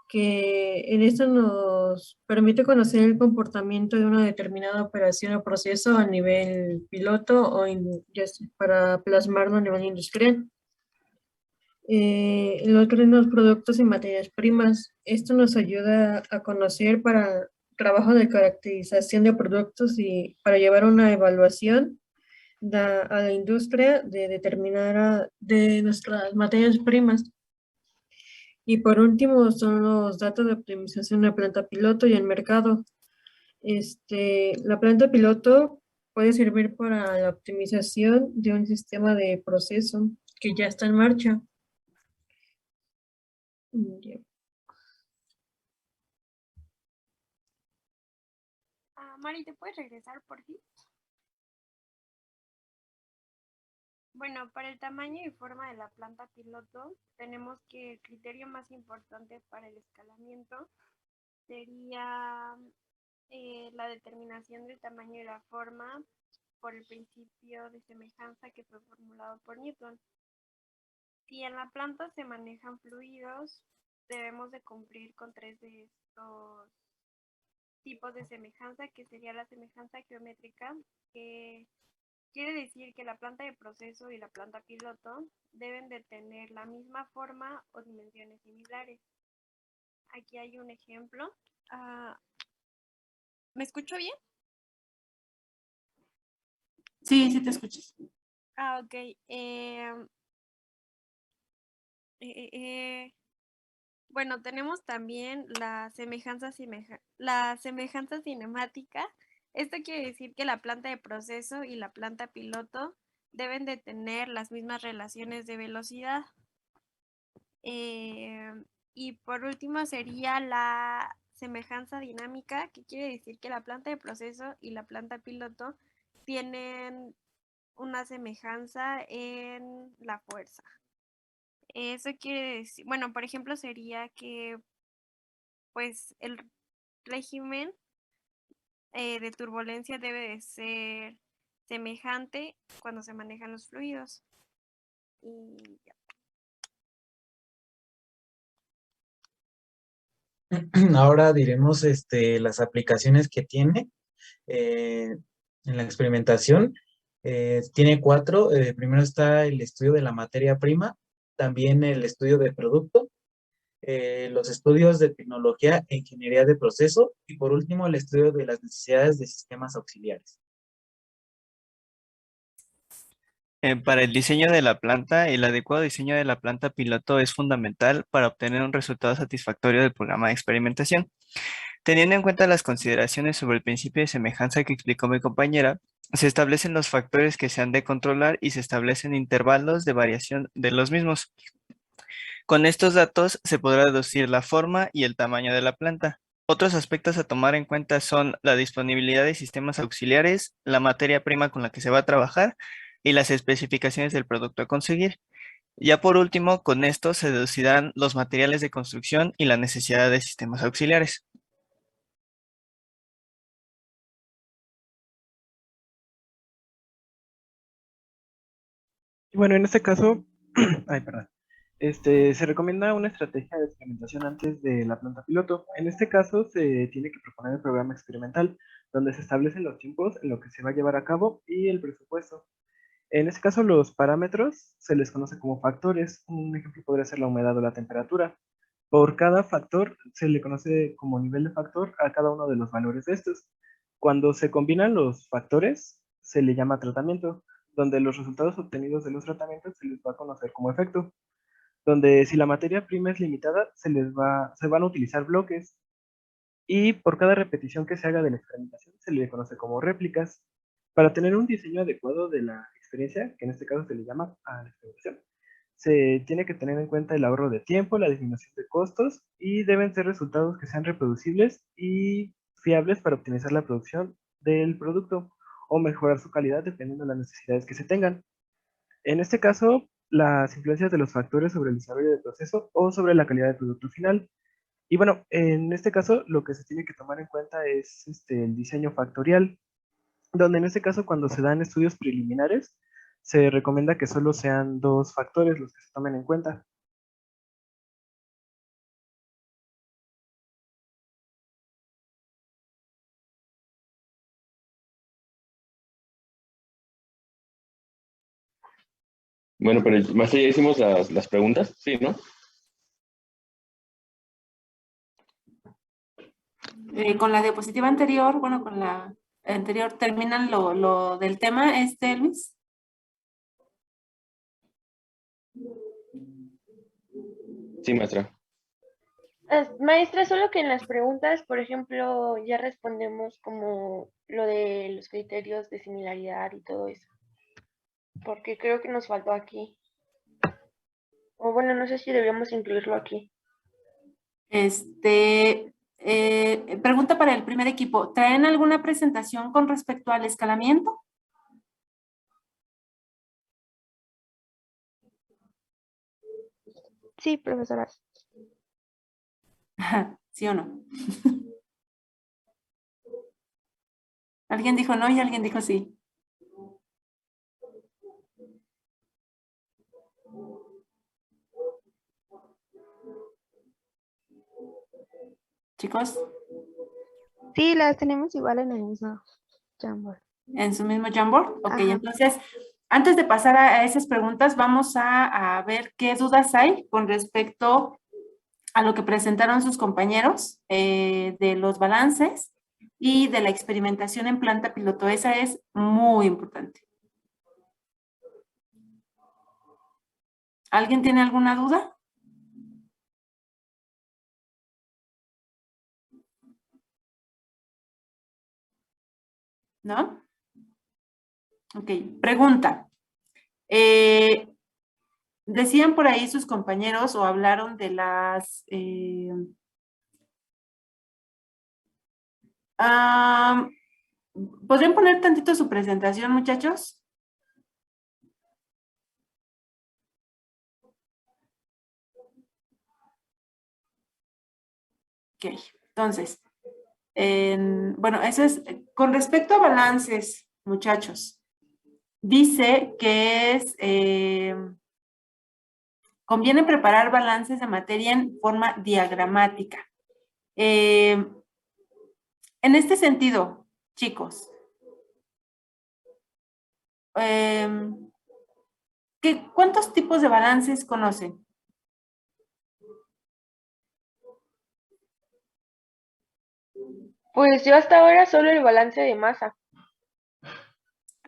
que en esto nos permite conocer el comportamiento de una determinada operación o proceso a nivel piloto o para plasmarlo a nivel industrial. El otro es los productos y materias primas. Esto nos ayuda a conocer para trabajo de caracterización de productos y para llevar una evaluación a la industria de nuestras materias primas. Y por último son los datos de optimización de planta piloto y el mercado. La planta piloto puede servir para la optimización de un sistema de proceso que ya está en marcha. Mari, ¿te puedes regresar por ti? Bueno, para el tamaño y forma de la planta piloto, tenemos que el criterio más importante para el escalamiento sería la determinación del tamaño y la forma por el principio de semejanza que fue formulado por Newton. Si en la planta se manejan fluidos, debemos de cumplir con 3 de estos tipos de semejanza, que sería la semejanza geométrica, que quiere decir que la planta de proceso y la planta piloto deben de tener la misma forma o dimensiones similares. Aquí hay un ejemplo. ¿Me escucho bien? Sí, sí te escuchas. Ok. Bueno, tenemos también la semejanza cinemática. Esto quiere decir que la planta de proceso y la planta piloto deben de tener las mismas relaciones de velocidad. Y por último sería la semejanza dinámica, que quiere decir que la planta de proceso y la planta piloto tienen una semejanza en la fuerza. Eso quiere decir, bueno, por ejemplo, sería que pues el régimen de turbulencia debe de ser semejante cuando se manejan los fluidos. Y ya. Ahora diremos las aplicaciones que tiene en la experimentación. Tiene 4. Primero está el estudio de la materia prima, también el estudio de producto, los estudios de tecnología e ingeniería de proceso y por último el estudio de las necesidades de sistemas auxiliares. Para el diseño de la planta, el adecuado diseño de la planta piloto es fundamental para obtener un resultado satisfactorio del programa de experimentación. Teniendo en cuenta las consideraciones sobre el principio de semejanza que explicó mi compañera, se establecen los factores que se han de controlar y se establecen intervalos de variación de los mismos. Con estos datos se podrá deducir la forma y el tamaño de la planta. Otros aspectos a tomar en cuenta son la disponibilidad de sistemas auxiliares, la materia prima con la que se va a trabajar y las especificaciones del producto a conseguir. Ya por último, con esto se deducirán los materiales de construcción y la necesidad de sistemas auxiliares. Y bueno, en este caso, ay, perdón. Se recomienda una estrategia de experimentación antes de la planta piloto. En este caso, se tiene que proponer el programa experimental, donde se establecen los tiempos en lo que se va a llevar a cabo y el presupuesto. En este caso, los parámetros se les conoce como factores. Un ejemplo podría ser la humedad o la temperatura. Por cada factor se le conoce como nivel de factor a cada uno de los valores de estos. Cuando se combinan los factores, se le llama tratamiento, donde los resultados obtenidos de los tratamientos se les va a conocer como efecto, donde si la materia prima es limitada, se van a utilizar bloques y por cada repetición que se haga de la experimentación se le conoce como réplicas. Para tener un diseño adecuado de la experiencia, que en este caso se le llama a la experimentación, se tiene que tener en cuenta el ahorro de tiempo, la disminución de costos y deben ser resultados que sean reproducibles y fiables para optimizar la producción del producto o mejorar su calidad dependiendo de las necesidades que se tengan. En este caso, las influencias de los factores sobre el desarrollo del proceso o sobre la calidad del producto final. Y bueno, en este caso lo que se tiene que tomar en cuenta es el diseño factorial, donde en este caso cuando se dan estudios preliminares, se recomienda que solo sean dos factores los que se tomen en cuenta. Bueno, pero más allá hicimos las preguntas, sí, ¿no? Con la diapositiva anterior, bueno, con la anterior, ¿terminan lo del tema, Luis? Sí, maestra. Maestra, solo que en las preguntas, por ejemplo, ya respondemos como lo de los criterios de similaridad y todo eso. Porque creo que nos faltó aquí. O bueno, no sé si debíamos incluirlo aquí. Pregunta para el primer equipo. ¿Traen alguna presentación con respecto al escalamiento? Sí, profesora. ¿Sí o no? Alguien dijo no y alguien dijo sí. Chicos, Sí, las tenemos igual en el mismo Jamboard. en su mismo Jamboard. Ok, Ajá. entonces, antes de pasar a esas preguntas, vamos a ver qué dudas hay con respecto a lo que presentaron sus compañeros de los balances y de la experimentación en planta piloto. Esa es muy importante. ¿Alguien tiene alguna duda? ¿No? Ok, pregunta. Decían por ahí sus compañeros o hablaron de las... ¿podrían poner tantito su presentación, muchachos? Ok, entonces, bueno, eso es, con respecto a balances, muchachos, dice que conviene preparar balances de materia en forma diagramática. En este sentido, chicos, ¿qué ¿Cuántos tipos de balances conocen? Pues yo hasta ahora solo el balance de masa.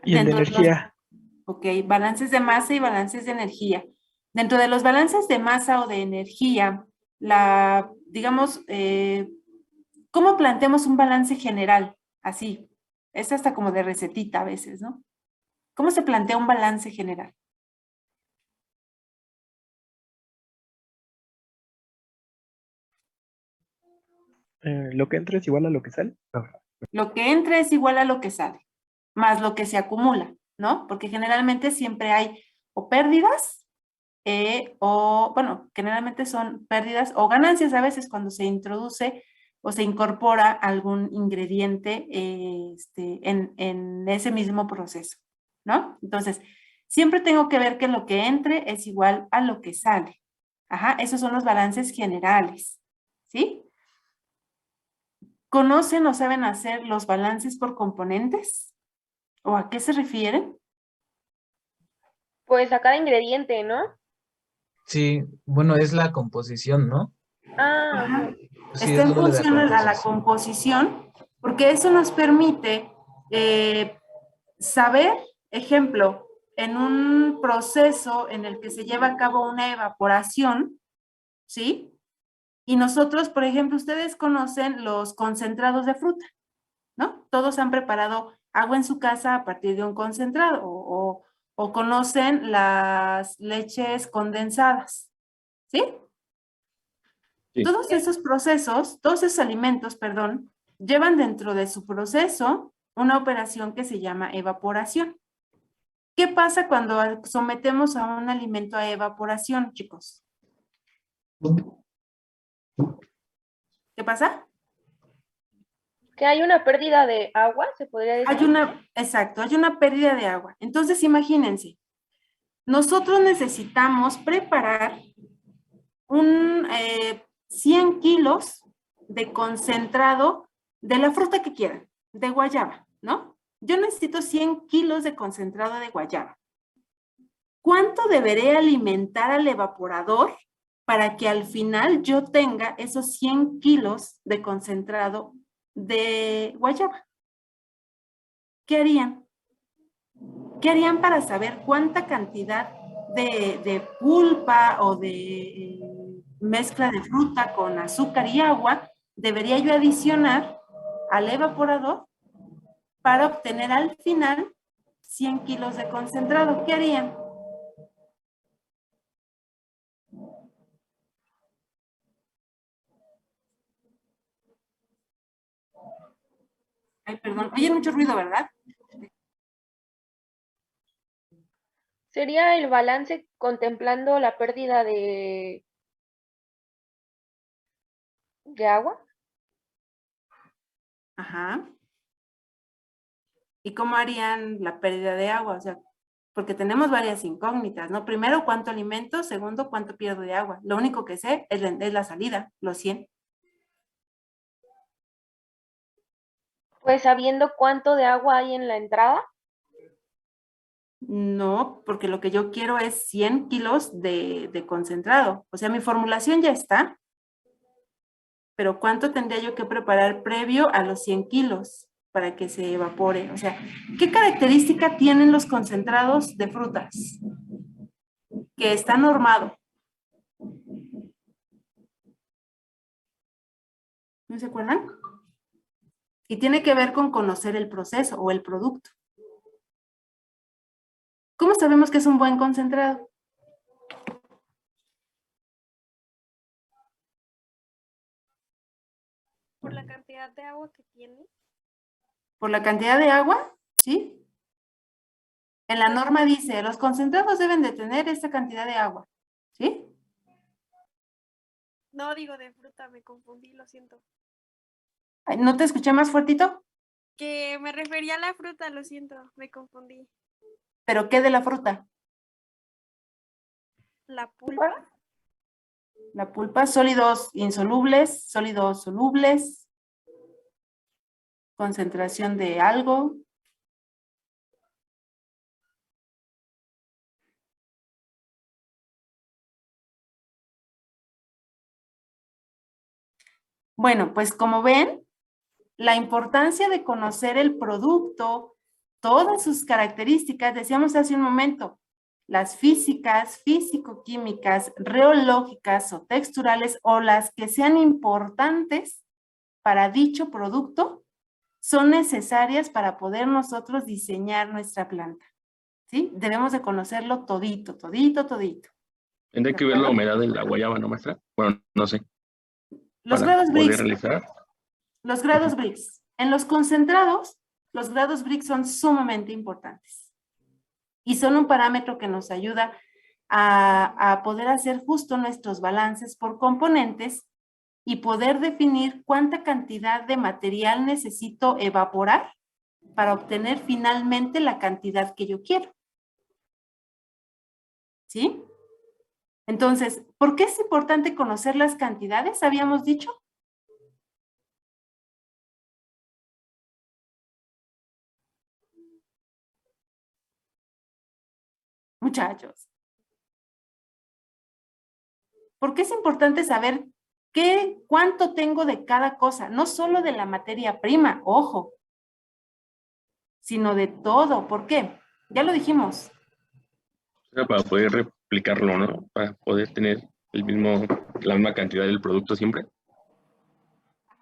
Y el de Dentro de los- energía. Ok, balances de masa y balances de energía. Dentro de los balances de masa o de energía, digamos, ¿cómo planteamos un balance general? Así, es hasta como de recetita a veces, ¿no? ¿Cómo se plantea un balance general? Lo que entra es igual a lo que sale. No. Lo que entra es igual a lo que sale, más lo que se acumula, ¿no? Porque generalmente siempre hay o pérdidas, bueno, generalmente son pérdidas o ganancias a veces cuando se introduce o se incorpora algún ingrediente en ese mismo proceso, ¿no? Entonces, siempre tengo que ver que lo que entre es igual a lo que sale. Ajá, esos son los balances generales, ¿sí? ¿Conocen o saben hacer los balances por componentes? ¿O a qué se refieren? Pues a cada ingrediente, ¿no? Sí, bueno, es la composición, ¿no? Ah, Ajá. ok. Sí, Está es en lo de la función a la composición. composición, porque eso nos permite saber, ejemplo, en un proceso en el que se lleva a cabo una evaporación, ¿sí? Y nosotros, por ejemplo, ustedes conocen los concentrados de fruta, ¿no? Todos han preparado agua en su casa a partir de un concentrado o conocen las leches condensadas, ¿sí? Sí. Todos esos procesos, todos esos alimentos, perdón, llevan dentro de su proceso una operación que se llama evaporación. ¿Qué pasa cuando sometemos a un alimento a evaporación, chicos? ¿Qué pasa? Que hay una pérdida de agua, se podría decir. Exacto, hay una pérdida de agua. Entonces, imagínense, nosotros necesitamos preparar 100 kilos de concentrado de la fruta que quieran, de guayaba, ¿no? Yo necesito 100 kilos de concentrado de guayaba. ¿Cuánto deberé alimentar al evaporador para que al final yo tenga esos 100 kilos de concentrado de guayaba? ¿Qué harían? ¿Qué harían para saber cuánta cantidad de pulpa o de mezcla de fruta con azúcar y agua debería yo adicionar al evaporador para obtener al final 100 kilos de concentrado? ¿Qué harían? Ay, perdón. Oye, mucho ruido, ¿verdad? Sería el balance contemplando la pérdida de agua. Ajá. ¿Y cómo harían la pérdida de agua? O sea, porque tenemos varias incógnitas, ¿no? Primero, ¿cuánto alimento? Segundo, ¿cuánto pierdo de agua? Lo único que sé es la salida, los 100. Pues sabiendo cuánto de agua hay en la entrada. No, porque lo que yo quiero es 100 kilos de concentrado. O sea, mi formulación ya está, pero ¿cuánto tendría yo que preparar previo a los 100 kilos para que se evapore? O sea, ¿qué característica tienen los concentrados de frutas? Que está normado. ¿No se acuerdan? Y tiene que ver con conocer el proceso o el producto. ¿Cómo sabemos que es un buen concentrado? Por la cantidad de agua que tiene. Por la cantidad de agua, ¿sí? En la norma dice, los concentrados deben de tener esta cantidad de agua, ¿sí? No digo de fruta, me confundí, lo siento. Ay, ¿no te escuché más fuertito? Que me refería a la fruta, lo siento, me confundí. ¿Pero qué de la fruta? La pulpa. La pulpa, sólidos insolubles, sólidos solubles, concentración de algo. Bueno, pues como ven, la importancia de conocer el producto, todas sus características, decíamos hace un momento, las físicas, físico-químicas, reológicas o texturales, o las que sean importantes para dicho producto, son necesarias para poder nosotros diseñar nuestra planta. ¿Sí? Debemos de conocerlo todito, todito, todito. Tendré que ver la humedad de la guayaba, ¿no, maestra? Bueno, no sé. Los Para grados poder Brix. realizar. Los grados Brix. En los concentrados, los grados Brix son sumamente importantes. Y son un parámetro que nos ayuda a poder hacer justo nuestros balances por componentes y poder definir cuánta cantidad de material necesito evaporar para obtener finalmente la cantidad que yo quiero. ¿Sí? Entonces, ¿por qué es importante conocer las cantidades? ¿Habíamos dicho? Muchachos. ¿Por qué es importante saber cuánto tengo de cada cosa? No solo de la materia prima, ojo, sino de todo. ¿Por qué? Ya lo dijimos. Para poder replicarlo, ¿no? Para poder tener la misma cantidad del producto siempre.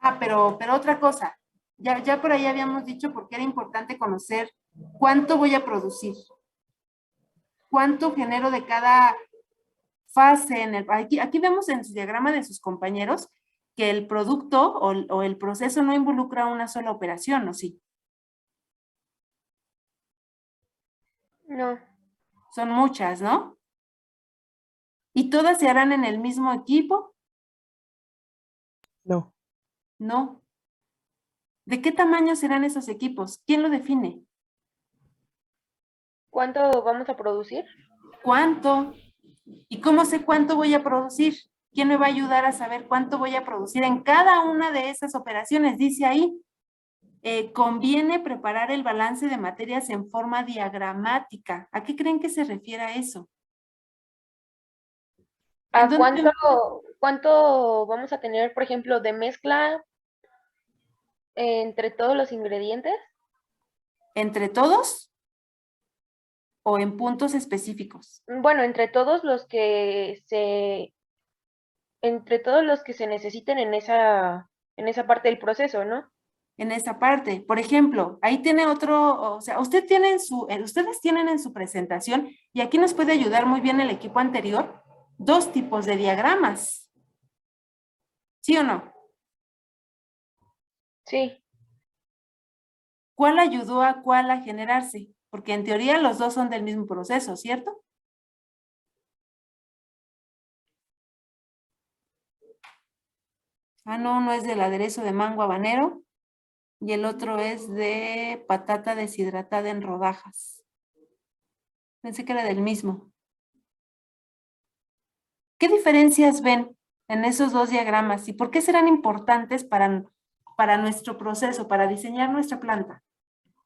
Ah, pero otra cosa. Ya por ahí habíamos dicho por qué era importante conocer cuánto voy a producir. Cuánto genero de cada fase. Aquí vemos en su diagrama de sus compañeros que el producto o el proceso no involucra una sola operación, ¿o sí? No. Son muchas, ¿no? ¿Y todas se harán en el mismo equipo? No. No. ¿De qué tamaño serán esos equipos? ¿Quién lo define? ¿Cuánto vamos a producir? ¿Cuánto? ¿Y cómo sé cuánto voy a producir? ¿Quién me va a ayudar a saber cuánto voy a producir en cada una de esas operaciones? Dice ahí, conviene preparar el balance de materias en forma diagramática. ¿A qué creen que se refiere a eso? ¿A cuánto vamos a tener, por ejemplo, de mezcla entre todos los ingredientes? ¿Entre todos? ¿O en puntos específicos? Bueno, entre todos los que se necesiten en esa parte del proceso, ¿no? En esa parte. Por ejemplo, ahí tiene otro, o sea, ustedes tienen en su presentación, y aquí nos puede ayudar muy bien el equipo anterior, 2 tipos de diagramas. ¿Sí o no? Sí. ¿Cuál ayudó a cuál a generarse? Porque en teoría los dos son del mismo proceso, ¿cierto? Ah, no es del aderezo de mango habanero. Y el otro es de patata deshidratada en rodajas. Pensé que era del mismo. ¿Qué diferencias ven en esos 2 diagramas? ¿Y por qué serán importantes para nuestro proceso, para diseñar nuestra planta?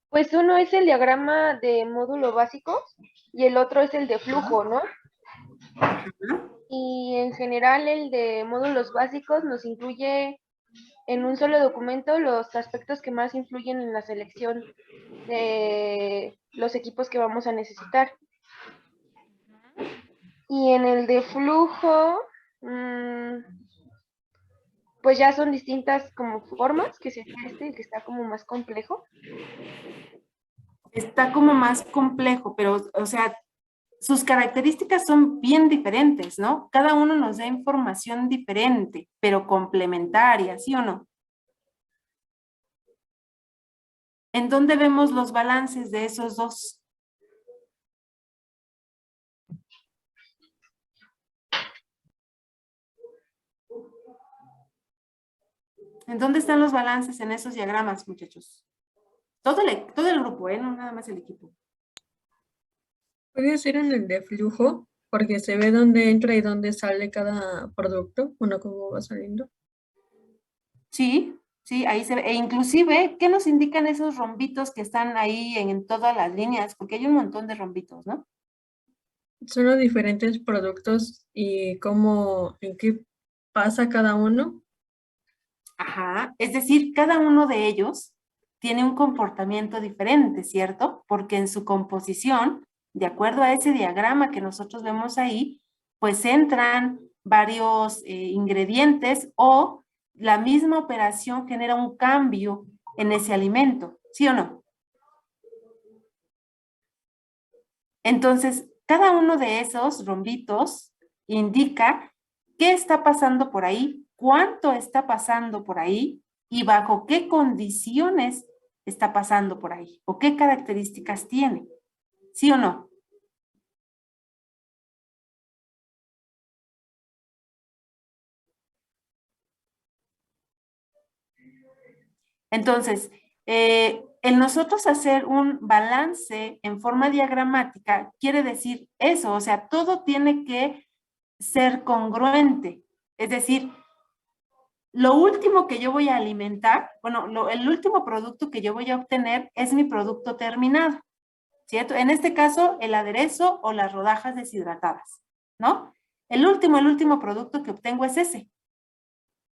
Pues uno es el diagrama de módulo básico y el otro es el de flujo, ¿no? Y en general el de módulos básicos nos incluye en un solo documento los aspectos que más influyen en la selección de los equipos que vamos a necesitar. Y en el de flujo, pues ya son distintas como formas, que sería el que está como más complejo. Está como más complejo, pero, o sea, sus características son bien diferentes, ¿no? Cada uno nos da información diferente, pero complementaria, ¿sí o no? ¿En dónde vemos los balances de esos 2? ¿En dónde están los balances en esos diagramas, muchachos? Todo el grupo, no nada más el equipo. Puede ser en el de flujo, porque se ve dónde entra y dónde sale cada producto, bueno, cómo va saliendo. Sí, ahí se ve. E inclusive, ¿qué nos indican esos rombitos que están ahí en todas las líneas? Porque hay un montón de rombitos, ¿no? Son los diferentes productos y cómo, en qué pasa cada uno. Ajá, es decir, cada uno de ellos tiene un comportamiento diferente, ¿cierto? Porque en su composición, de acuerdo a ese diagrama que nosotros vemos ahí, pues entran varios ingredientes o la misma operación genera un cambio en ese alimento, ¿sí o no? Entonces, cada uno de esos rombitos indica qué está pasando por ahí, cuánto está pasando por ahí y bajo qué condiciones está pasando por ahí o qué características tiene, ¿sí o no? Entonces, el nosotros hacer un balance en forma diagramática quiere decir eso, o sea, todo tiene que ser congruente. Es decir, lo último que yo voy a alimentar, bueno, el último producto que yo voy a obtener es mi producto terminado, ¿cierto? En este caso, el aderezo o las rodajas deshidratadas, ¿no? El último producto que obtengo es ese.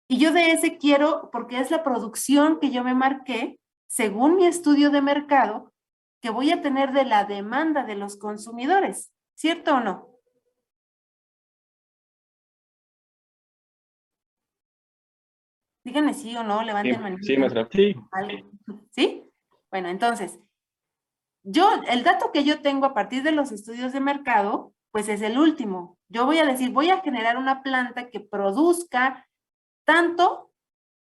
Y yo de ese quiero, porque es la producción que yo me marqué, según mi estudio de mercado, que voy a tener de la demanda de los consumidores, ¿cierto o no? Díganme sí o no, levanten manita. Sí, maestra. Sí. ¿Vale? ¿Sí? Bueno, entonces, el dato que yo tengo a partir de los estudios de mercado, pues es el último. Yo voy a decir, voy a generar una planta que produzca tanto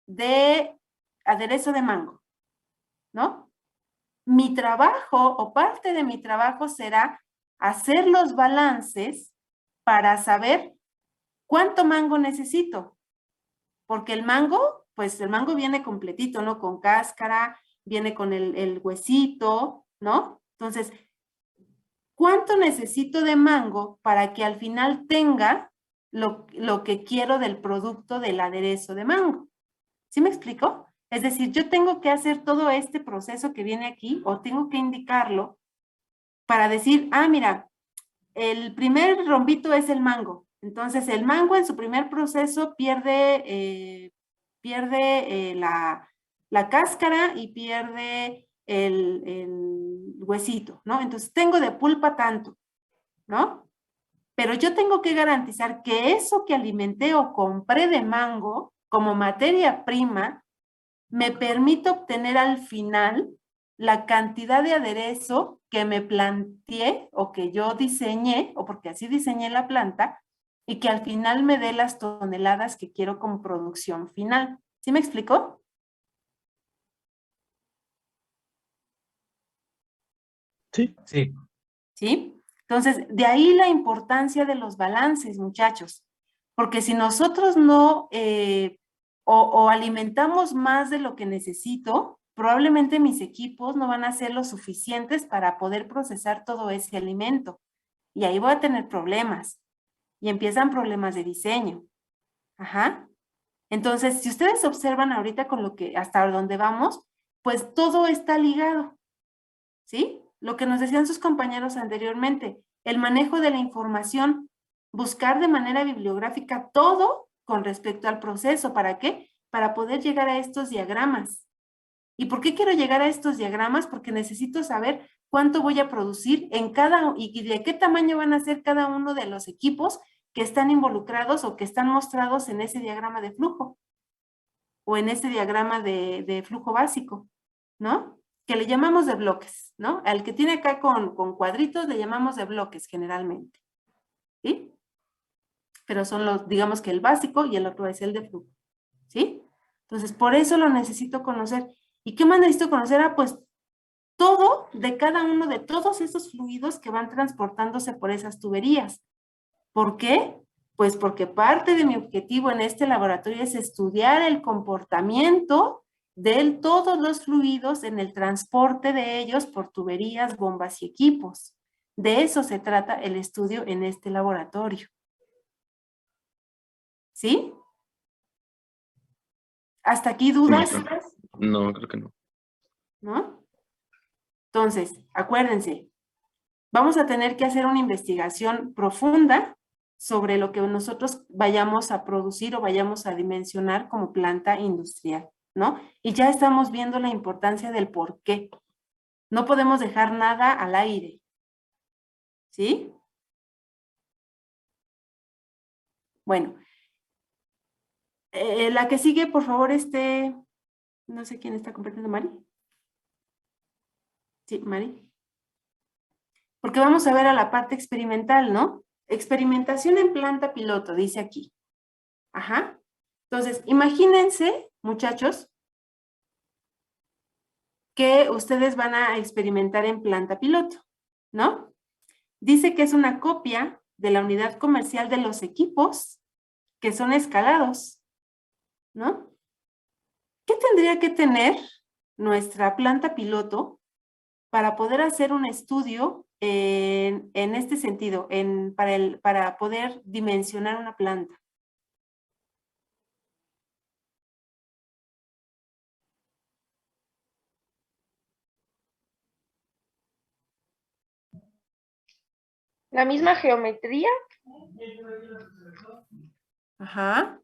de aderezo de mango, ¿no? Mi trabajo o parte de mi trabajo será hacer los balances para saber cuánto mango necesito. Porque el mango, pues el mango viene completito, ¿no? Con cáscara, viene con el huesito, ¿no? Entonces, ¿cuánto necesito de mango para que al final tenga lo que quiero del producto del aderezo de mango? ¿Sí me explico? Es decir, yo tengo que hacer todo este proceso que viene aquí o tengo que indicarlo para decir, ah, mira, el primer rombito es el mango. Entonces, el mango en su primer proceso pierde la cáscara y pierde el huesito, ¿no? Entonces, tengo de pulpa tanto, ¿no? Pero yo tengo que garantizar que eso que alimenté o compré de mango como materia prima me permite obtener al final la cantidad de aderezo que me planteé o que yo diseñé, o porque así diseñé la planta, y que al final me dé las toneladas que quiero como producción final. ¿Sí me explicó? Sí. Sí. ¿Sí? Entonces, de ahí la importancia de los balances, muchachos, porque si nosotros no o alimentamos más de lo que necesito, probablemente mis equipos no van a ser lo suficientes para poder procesar todo ese alimento. Y ahí voy a tener problemas. Y empiezan problemas de diseño. Ajá. Entonces, si ustedes observan ahorita con lo que, hasta donde vamos, pues todo está ligado. ¿Sí? Lo que nos decían sus compañeros anteriormente, el manejo de la información, buscar de manera bibliográfica todo con respecto al proceso. ¿Para qué? Para poder llegar a estos diagramas. ¿Y por qué quiero llegar a estos diagramas? Porque necesito saber cuánto voy a producir en cada, y de qué tamaño van a ser cada uno de los equipos que están involucrados o que están mostrados en ese diagrama de flujo o en ese diagrama de flujo básico, ¿no? Que le llamamos de bloques, ¿no? Al que tiene acá con cuadritos le llamamos de bloques generalmente, ¿sí? Pero son los, digamos que el básico y el otro es el de flujo, ¿sí? Entonces, por eso lo necesito conocer. ¿Y qué más necesito conocer? Ah, pues todo de cada uno de todos esos fluidos que van transportándose por esas tuberías. ¿Por qué? Pues porque parte de mi objetivo en este laboratorio es estudiar el comportamiento de todos los fluidos en el transporte de ellos por tuberías, bombas y equipos. De eso se trata el estudio en este laboratorio. ¿Sí? ¿Hasta aquí dudas? No, creo que no. ¿No? Entonces, acuérdense, vamos a tener que hacer una investigación profunda sobre lo que nosotros vayamos a producir o vayamos a dimensionar como planta industrial, ¿no? Y ya estamos viendo la importancia del por qué. No podemos dejar nada al aire, ¿sí? Bueno, la que sigue, por favor, no sé quién está compartiendo, Mari. Sí, Mari. Porque vamos a ver a la parte experimental, ¿no? Experimentación en planta piloto, dice aquí. Ajá. Entonces, imagínense, muchachos, que ustedes van a experimentar en planta piloto, ¿no? Dice que es una copia de la unidad comercial de los equipos que son escalados, ¿no? ¿Qué tendría que tener nuestra planta piloto para poder hacer un estudio en este sentido, para poder dimensionar una planta? La misma geometría. Ajá.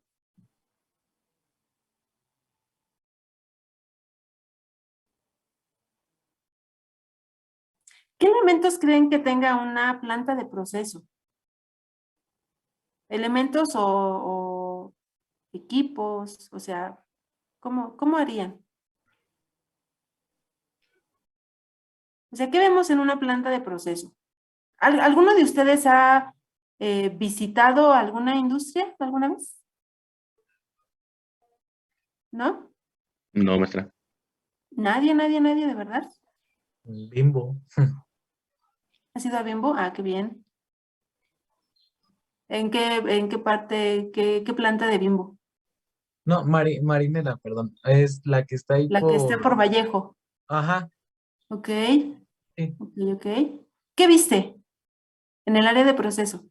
¿Qué elementos creen que tenga una planta de proceso? ¿Elementos o equipos? O sea, ¿cómo harían? O sea, ¿qué vemos en una planta de proceso? ¿Alguno de ustedes ha visitado alguna industria alguna vez? ¿No? No, maestra. Nadie, de verdad. Bimbo. ¿Has ido a Bimbo? Ah, qué bien. ¿En qué parte, qué planta de Bimbo? No, Marinela, perdón. Es la que está ahí La que está por Vallejo. Ajá, Ok, sí. ok. ¿Qué viste en el área de proceso?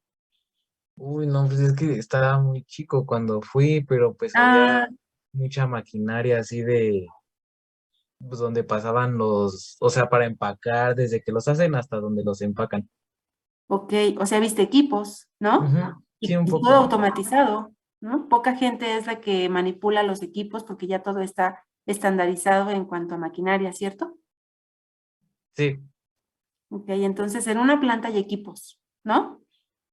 Uy, no, pues es que estaba muy chico cuando fui, pero pues Ah, había mucha maquinaria así pues donde pasaban o sea, para empacar, desde que los hacen hasta donde los empacan. ok. O sea, viste equipos, ¿no? Ujú, sí, un Y poco. todo automatizado, ¿no? Poca gente es la que manipula los equipos porque ya todo está estandarizado en cuanto a maquinaria, ¿cierto? Sí, Ok, entonces en una planta hay equipos, ¿no?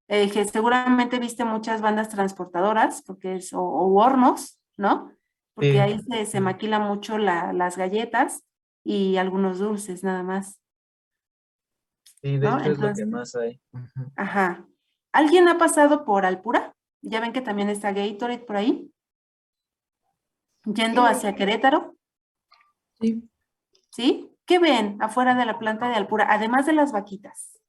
Que seguramente viste muchas bandas transportadoras, porque o hornos, ¿no? Porque sí, ahí se maquila mucho las galletas y algunos dulces nada más, sí, de ¿no? hecho es lo que Entonces, más hay. Ujú. ajá. ¿Alguien ha pasado por Alpura? Ya ven que también está Gatorade por ahí, yendo hacia Querétaro, Sí. ¿sí? ¿Qué ven afuera de la planta de Alpura, además de las vaquitas?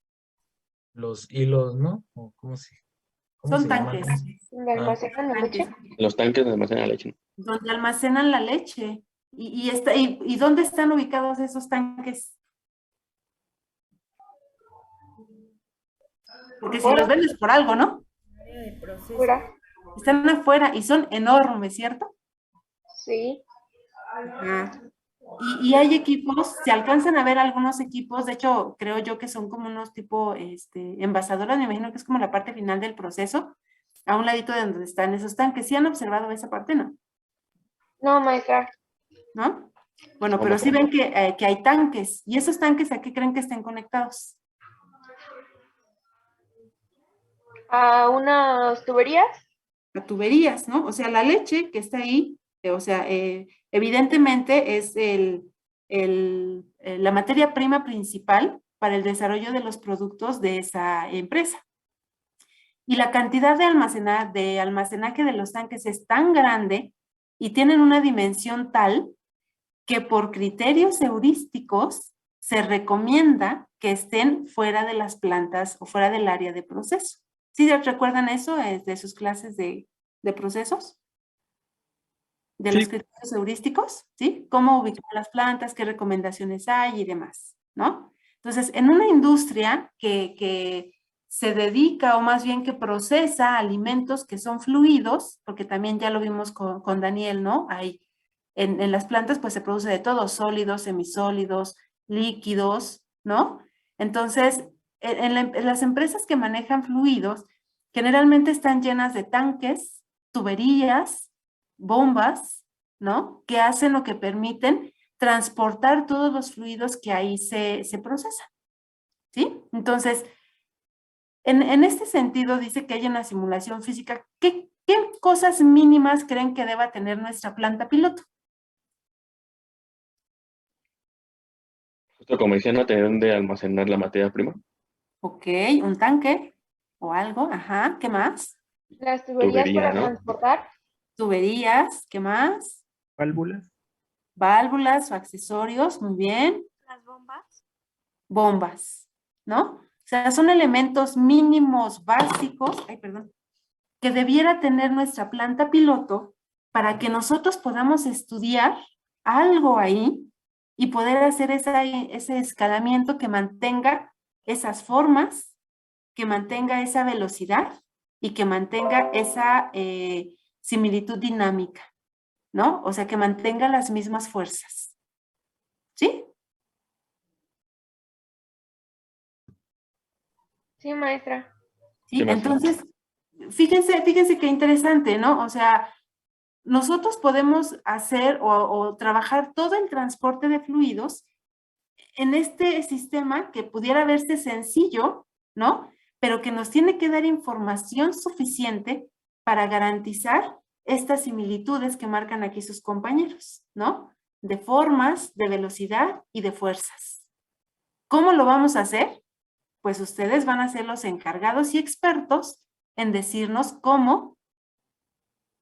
Los hilos, ¿no? ¿O cómo Son se llaman? tanques. ¿Donde Ah, almacenan la leche? Los tanques de almacenan la leche. Donde almacenan la leche. ¿Y dónde están ubicados esos tanques? Porque si los Fuera, ven es por algo, ¿no? Área de proceso. fuera. Están afuera y son enormes, ¿cierto? Sí. Ajá. Y hay equipos, se alcanzan a ver algunos equipos, de hecho, creo yo que son como unos tipo envasadoras, me imagino que es como la parte final del proceso, a un ladito de donde están esos tanques. ¿Sí han observado esa parte, no? No, maestra. ¿No? Bueno, No, pero sí maestra. ven que hay tanques. ¿Y esos tanques a qué creen que estén conectados? A unas tuberías. A tuberías, ¿no? O sea, la leche que está ahí, o sea, evidentemente es la materia prima principal para el desarrollo de los productos de esa empresa. Y la cantidad de almacenaje de los tanques es tan grande y tienen una dimensión tal que por criterios heurísticos se recomienda que estén fuera de las plantas o fuera del área de proceso. ¿Sí recuerdan eso de sus clases de procesos? De los Sí, criterios heurísticos, ¿sí? Cómo ubicar las plantas, qué recomendaciones hay y demás, ¿no? Entonces, en una industria que se dedica o más bien que procesa alimentos que son fluidos, porque también ya lo vimos con Daniel, ¿no? Hay, en las plantas pues se produce de todo, sólidos, semisólidos, líquidos, ¿no? Entonces, en las empresas que manejan fluidos, Generalmente están llenas de tanques, tuberías, bombas, ¿no? Que hacen o que permiten transportar todos los fluidos que ahí se procesan, ¿sí? Entonces, en este sentido dice que hay una simulación física. ¿Qué cosas mínimas creen que deba tener nuestra planta piloto? Justo como decía, no tener donde almacenar la materia prima, Ok, un tanque o algo, ajá, ¿qué más? Las tuberías tubería, para ¿no? transportar. Tuberías, ¿qué más? Válvulas. Válvulas o accesorios, muy bien. Las bombas. Bombas, ¿no? O sea, son elementos mínimos básicos, ay, perdón, que debiera tener nuestra planta piloto para que nosotros podamos estudiar algo ahí y poder hacer ese escalamiento que mantenga esas formas, que mantenga esa velocidad y que mantenga esa similitud dinámica, ¿no? O sea, que mantenga las mismas fuerzas. ¿Sí? Sí, maestra. ¿Sí? Sí, maestra. Entonces, fíjense qué interesante, ¿no? O sea, nosotros podemos hacer o trabajar todo el transporte de fluidos en este sistema que pudiera verse sencillo, ¿no? Pero que nos tiene que dar información suficiente para garantizar estas similitudes que marcan aquí sus compañeros, ¿no? De formas, de velocidad y de fuerzas. ¿Cómo lo vamos a hacer? Pues ustedes van a ser los encargados y expertos en decirnos cómo,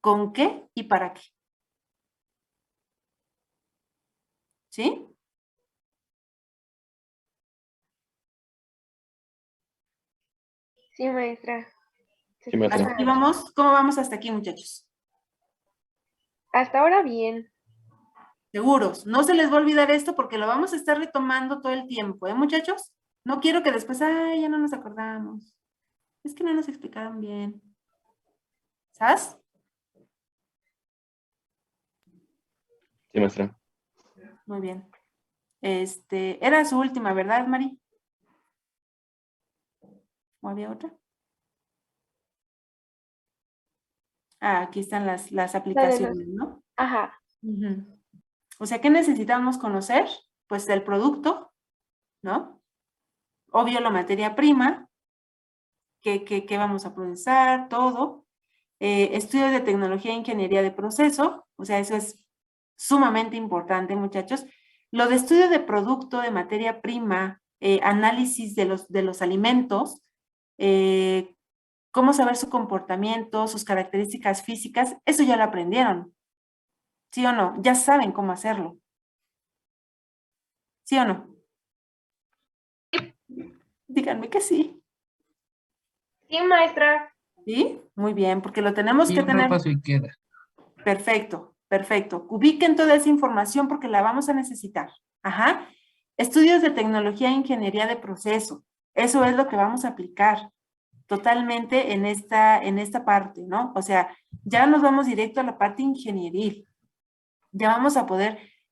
con qué y para qué. ¿Sí? Sí, maestra. Sí, maestra. Hasta aquí vamos. ¿Cómo vamos hasta aquí, muchachos? Hasta ahora bien. Seguros. No se les va a olvidar esto porque lo vamos a estar retomando todo el tiempo, ¿eh, muchachos? No quiero que después, ay, ya no nos acordamos. Es que no nos explicaron bien. ¿Sabes? Sí, maestra. Muy bien. Era su última, ¿verdad, Mari? ¿O había otra? Ah, aquí están las aplicaciones, ¿no? Ajá. Ujú. O sea, ¿qué necesitamos conocer? Pues el producto, ¿no? Obvio, la materia prima, qué vamos a procesar, todo. Estudios de tecnología e ingeniería de proceso, o sea, eso es sumamente importante, muchachos. Lo de estudio de producto, de materia prima, análisis de los alimentos, cómo saber su comportamiento, sus características físicas, eso ya lo aprendieron. ¿Sí o no? Ya saben cómo hacerlo. ¿Sí o no? Díganme que sí. Sí, maestra. ¿Sí? Muy bien, porque lo tenemos Y que un tener. repaso y queda. Perfecto, perfecto. Ubiquen toda esa información porque la vamos a necesitar. Ajá. Estudios de tecnología e ingeniería de proceso. Eso es lo que vamos a aplicar totalmente en esta parte, ¿no? O sea, ya nos vamos directo a la parte ingenieril. Ya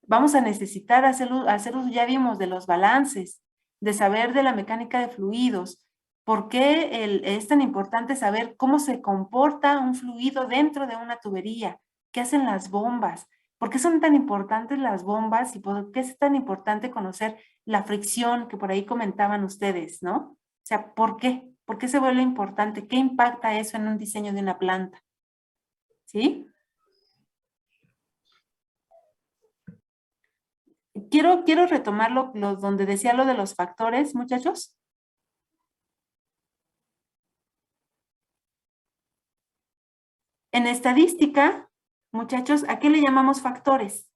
vamos a necesitar hacer uso, ya vimos, de los balances, de saber de la mecánica de fluidos. ¿Por qué es tan importante saber cómo se comporta un fluido dentro de una tubería? ¿Qué hacen las bombas? ¿Por qué son tan importantes las bombas? ¿Y por qué es tan importante conocer la fricción que por ahí comentaban ustedes, ¿no? O sea, ¿por qué? ¿Por qué se vuelve importante? ¿Qué impacta eso en un diseño de una planta? ¿Sí? Quiero retomar donde decía lo de los factores, muchachos. En estadística, muchachos, ¿a qué le llamamos factores?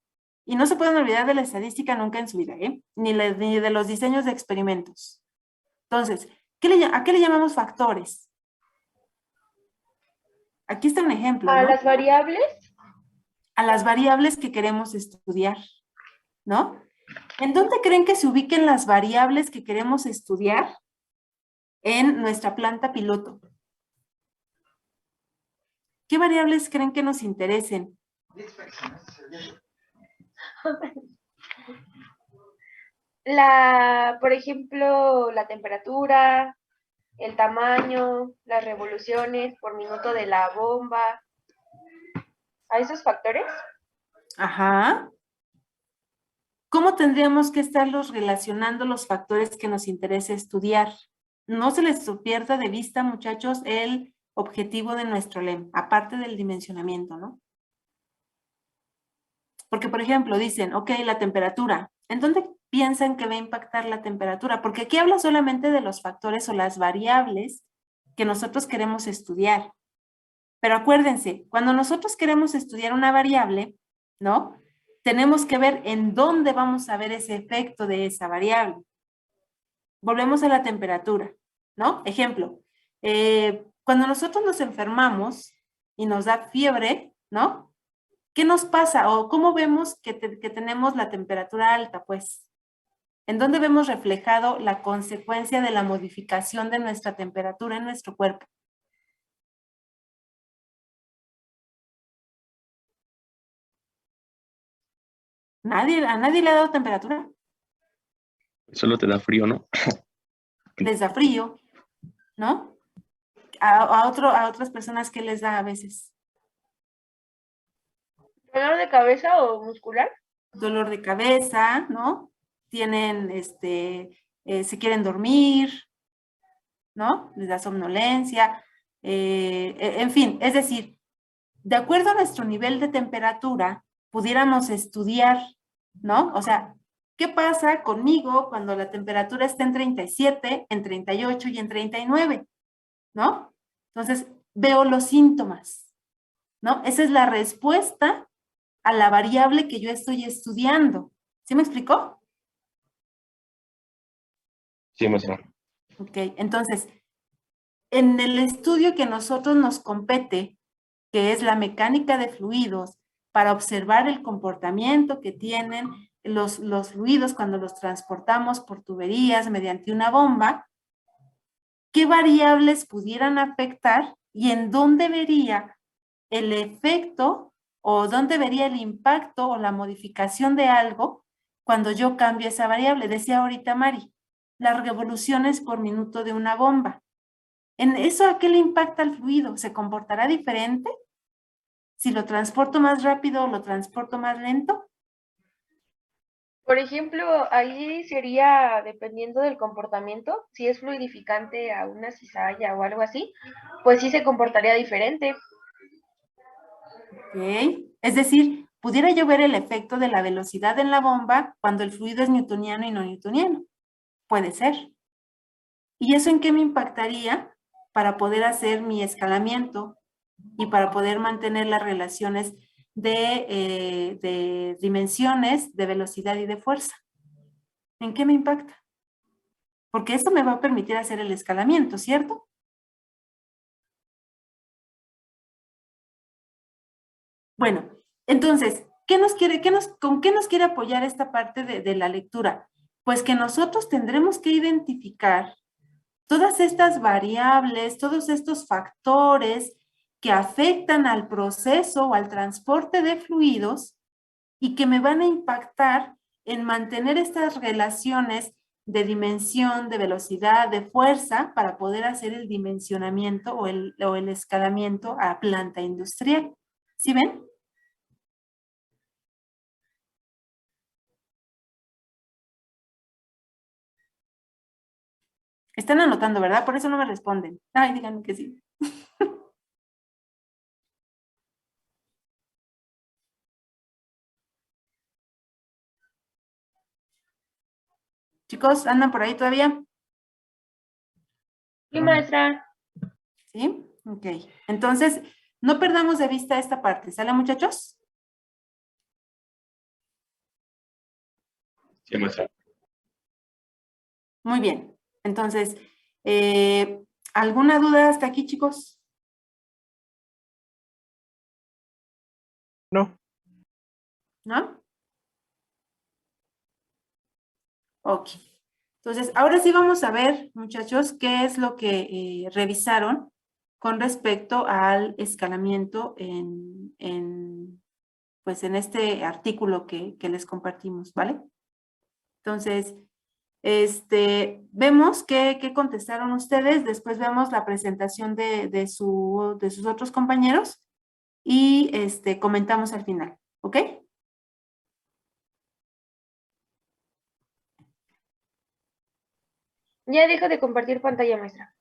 Y no se pueden olvidar de la estadística nunca en su vida, ¿eh? Ni de los diseños de experimentos. Entonces, ¿a qué le llamamos factores? Aquí está un ejemplo, ¿A ¿no? las variables? A las variables que queremos estudiar, ¿no? ¿En dónde creen que se ubiquen las variables que queremos estudiar en nuestra planta piloto? ¿Qué variables creen que nos interesen? Por ejemplo, la temperatura, el tamaño, las revoluciones por minuto de la bomba, a esos factores. Ajá. ¿Cómo tendríamos que estarlos relacionando los factores que nos interesa estudiar? No se les pierda de vista, muchachos, el objetivo de nuestro LEM, aparte del dimensionamiento, ¿no? Porque, por ejemplo, dicen, ok, la temperatura. ¿En dónde piensan que va a impactar la temperatura? Porque aquí habla solamente de los factores o las variables que nosotros queremos estudiar. Pero acuérdense, cuando nosotros queremos estudiar una variable, ¿no? Tenemos que ver en dónde vamos a ver ese efecto de esa variable. Volvemos a la temperatura, ¿no? Ejemplo, cuando nosotros nos enfermamos y nos da fiebre, ¿no? ¿Qué nos pasa? O ¿cómo vemos que tenemos la temperatura alta? Pues, ¿en dónde vemos reflejado la consecuencia de la modificación de nuestra temperatura en nuestro cuerpo? ¿A nadie le ha dado temperatura? Solo te da frío, ¿no? Les da frío, ¿no? A otras personas, ¿qué les da a veces? ¿Dolor de cabeza o muscular? Dolor de cabeza, ¿no? Tienen, se quieren dormir, ¿no? Les da somnolencia, en fin, es decir, de acuerdo a nuestro nivel de temperatura, pudiéramos estudiar, ¿no? O sea, ¿qué pasa conmigo cuando la temperatura está en 37, en 38 y en 39? ¿No? Entonces, veo los síntomas, ¿no? Esa es la respuesta a la variable que yo estoy estudiando. ¿Sí me explicó? Sí, maestra. Ok, entonces, en el estudio que a nosotros nos compete, que es la mecánica de fluidos, para observar el comportamiento que tienen los fluidos cuando los transportamos por tuberías mediante una bomba, ¿qué variables pudieran afectar y en dónde vería el efecto o dónde vería el impacto o la modificación de algo cuando yo cambio esa variable? Decía ahorita Mari, las revoluciones por minuto de una bomba. ¿En eso a qué le impacta al fluido? ¿Se comportará diferente? Si lo transporto más rápido o lo transporto más lento. Por ejemplo, ahí sería, dependiendo del comportamiento, si es fluidificante a una cizalla o algo así, pues sí se comportaría diferente. Ok. Es decir, pudiera yo ver el efecto de la velocidad en la bomba cuando el fluido es newtoniano y no newtoniano. Puede ser. ¿Y eso en qué me impactaría para poder hacer mi escalamiento y para poder mantener las relaciones de dimensiones, de velocidad y de fuerza? ¿En qué me impacta? Porque esto me va a permitir hacer el escalamiento, ¿cierto? Bueno, entonces, ¿con qué nos quiere apoyar esta parte de la lectura? Pues que nosotros tendremos que identificar todas estas variables, todos estos factores que afectan al proceso o al transporte de fluidos y que me van a impactar en mantener estas relaciones de dimensión, de velocidad, de fuerza para poder hacer el dimensionamiento o el escalamiento a planta industrial. ¿Sí ven? Están anotando, ¿verdad? Por eso no me responden. Ay, díganme que sí. Chicos, ¿andan por ahí todavía? Sí, maestra. ¿Sí? Ok. Entonces, no perdamos de vista esta parte. ¿Sale, muchachos? Sí, maestra. Muy bien. Entonces, ¿alguna duda hasta aquí, chicos? No. ¿No? Ok. Entonces, ahora sí vamos a ver, muchachos, qué es lo que revisaron con respecto al escalamiento pues en este artículo que les compartimos, ¿vale? Entonces, Vemos qué contestaron ustedes, después vemos la presentación de sus otros compañeros y comentamos al final, ¿ok? Ya dejo de compartir pantalla, maestra.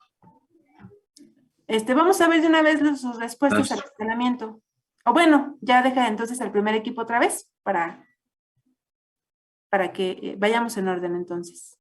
Vamos a ver de una vez sus respuestas al escalamiento. O bueno, ya deja entonces al primer equipo otra vez para que vayamos en orden entonces.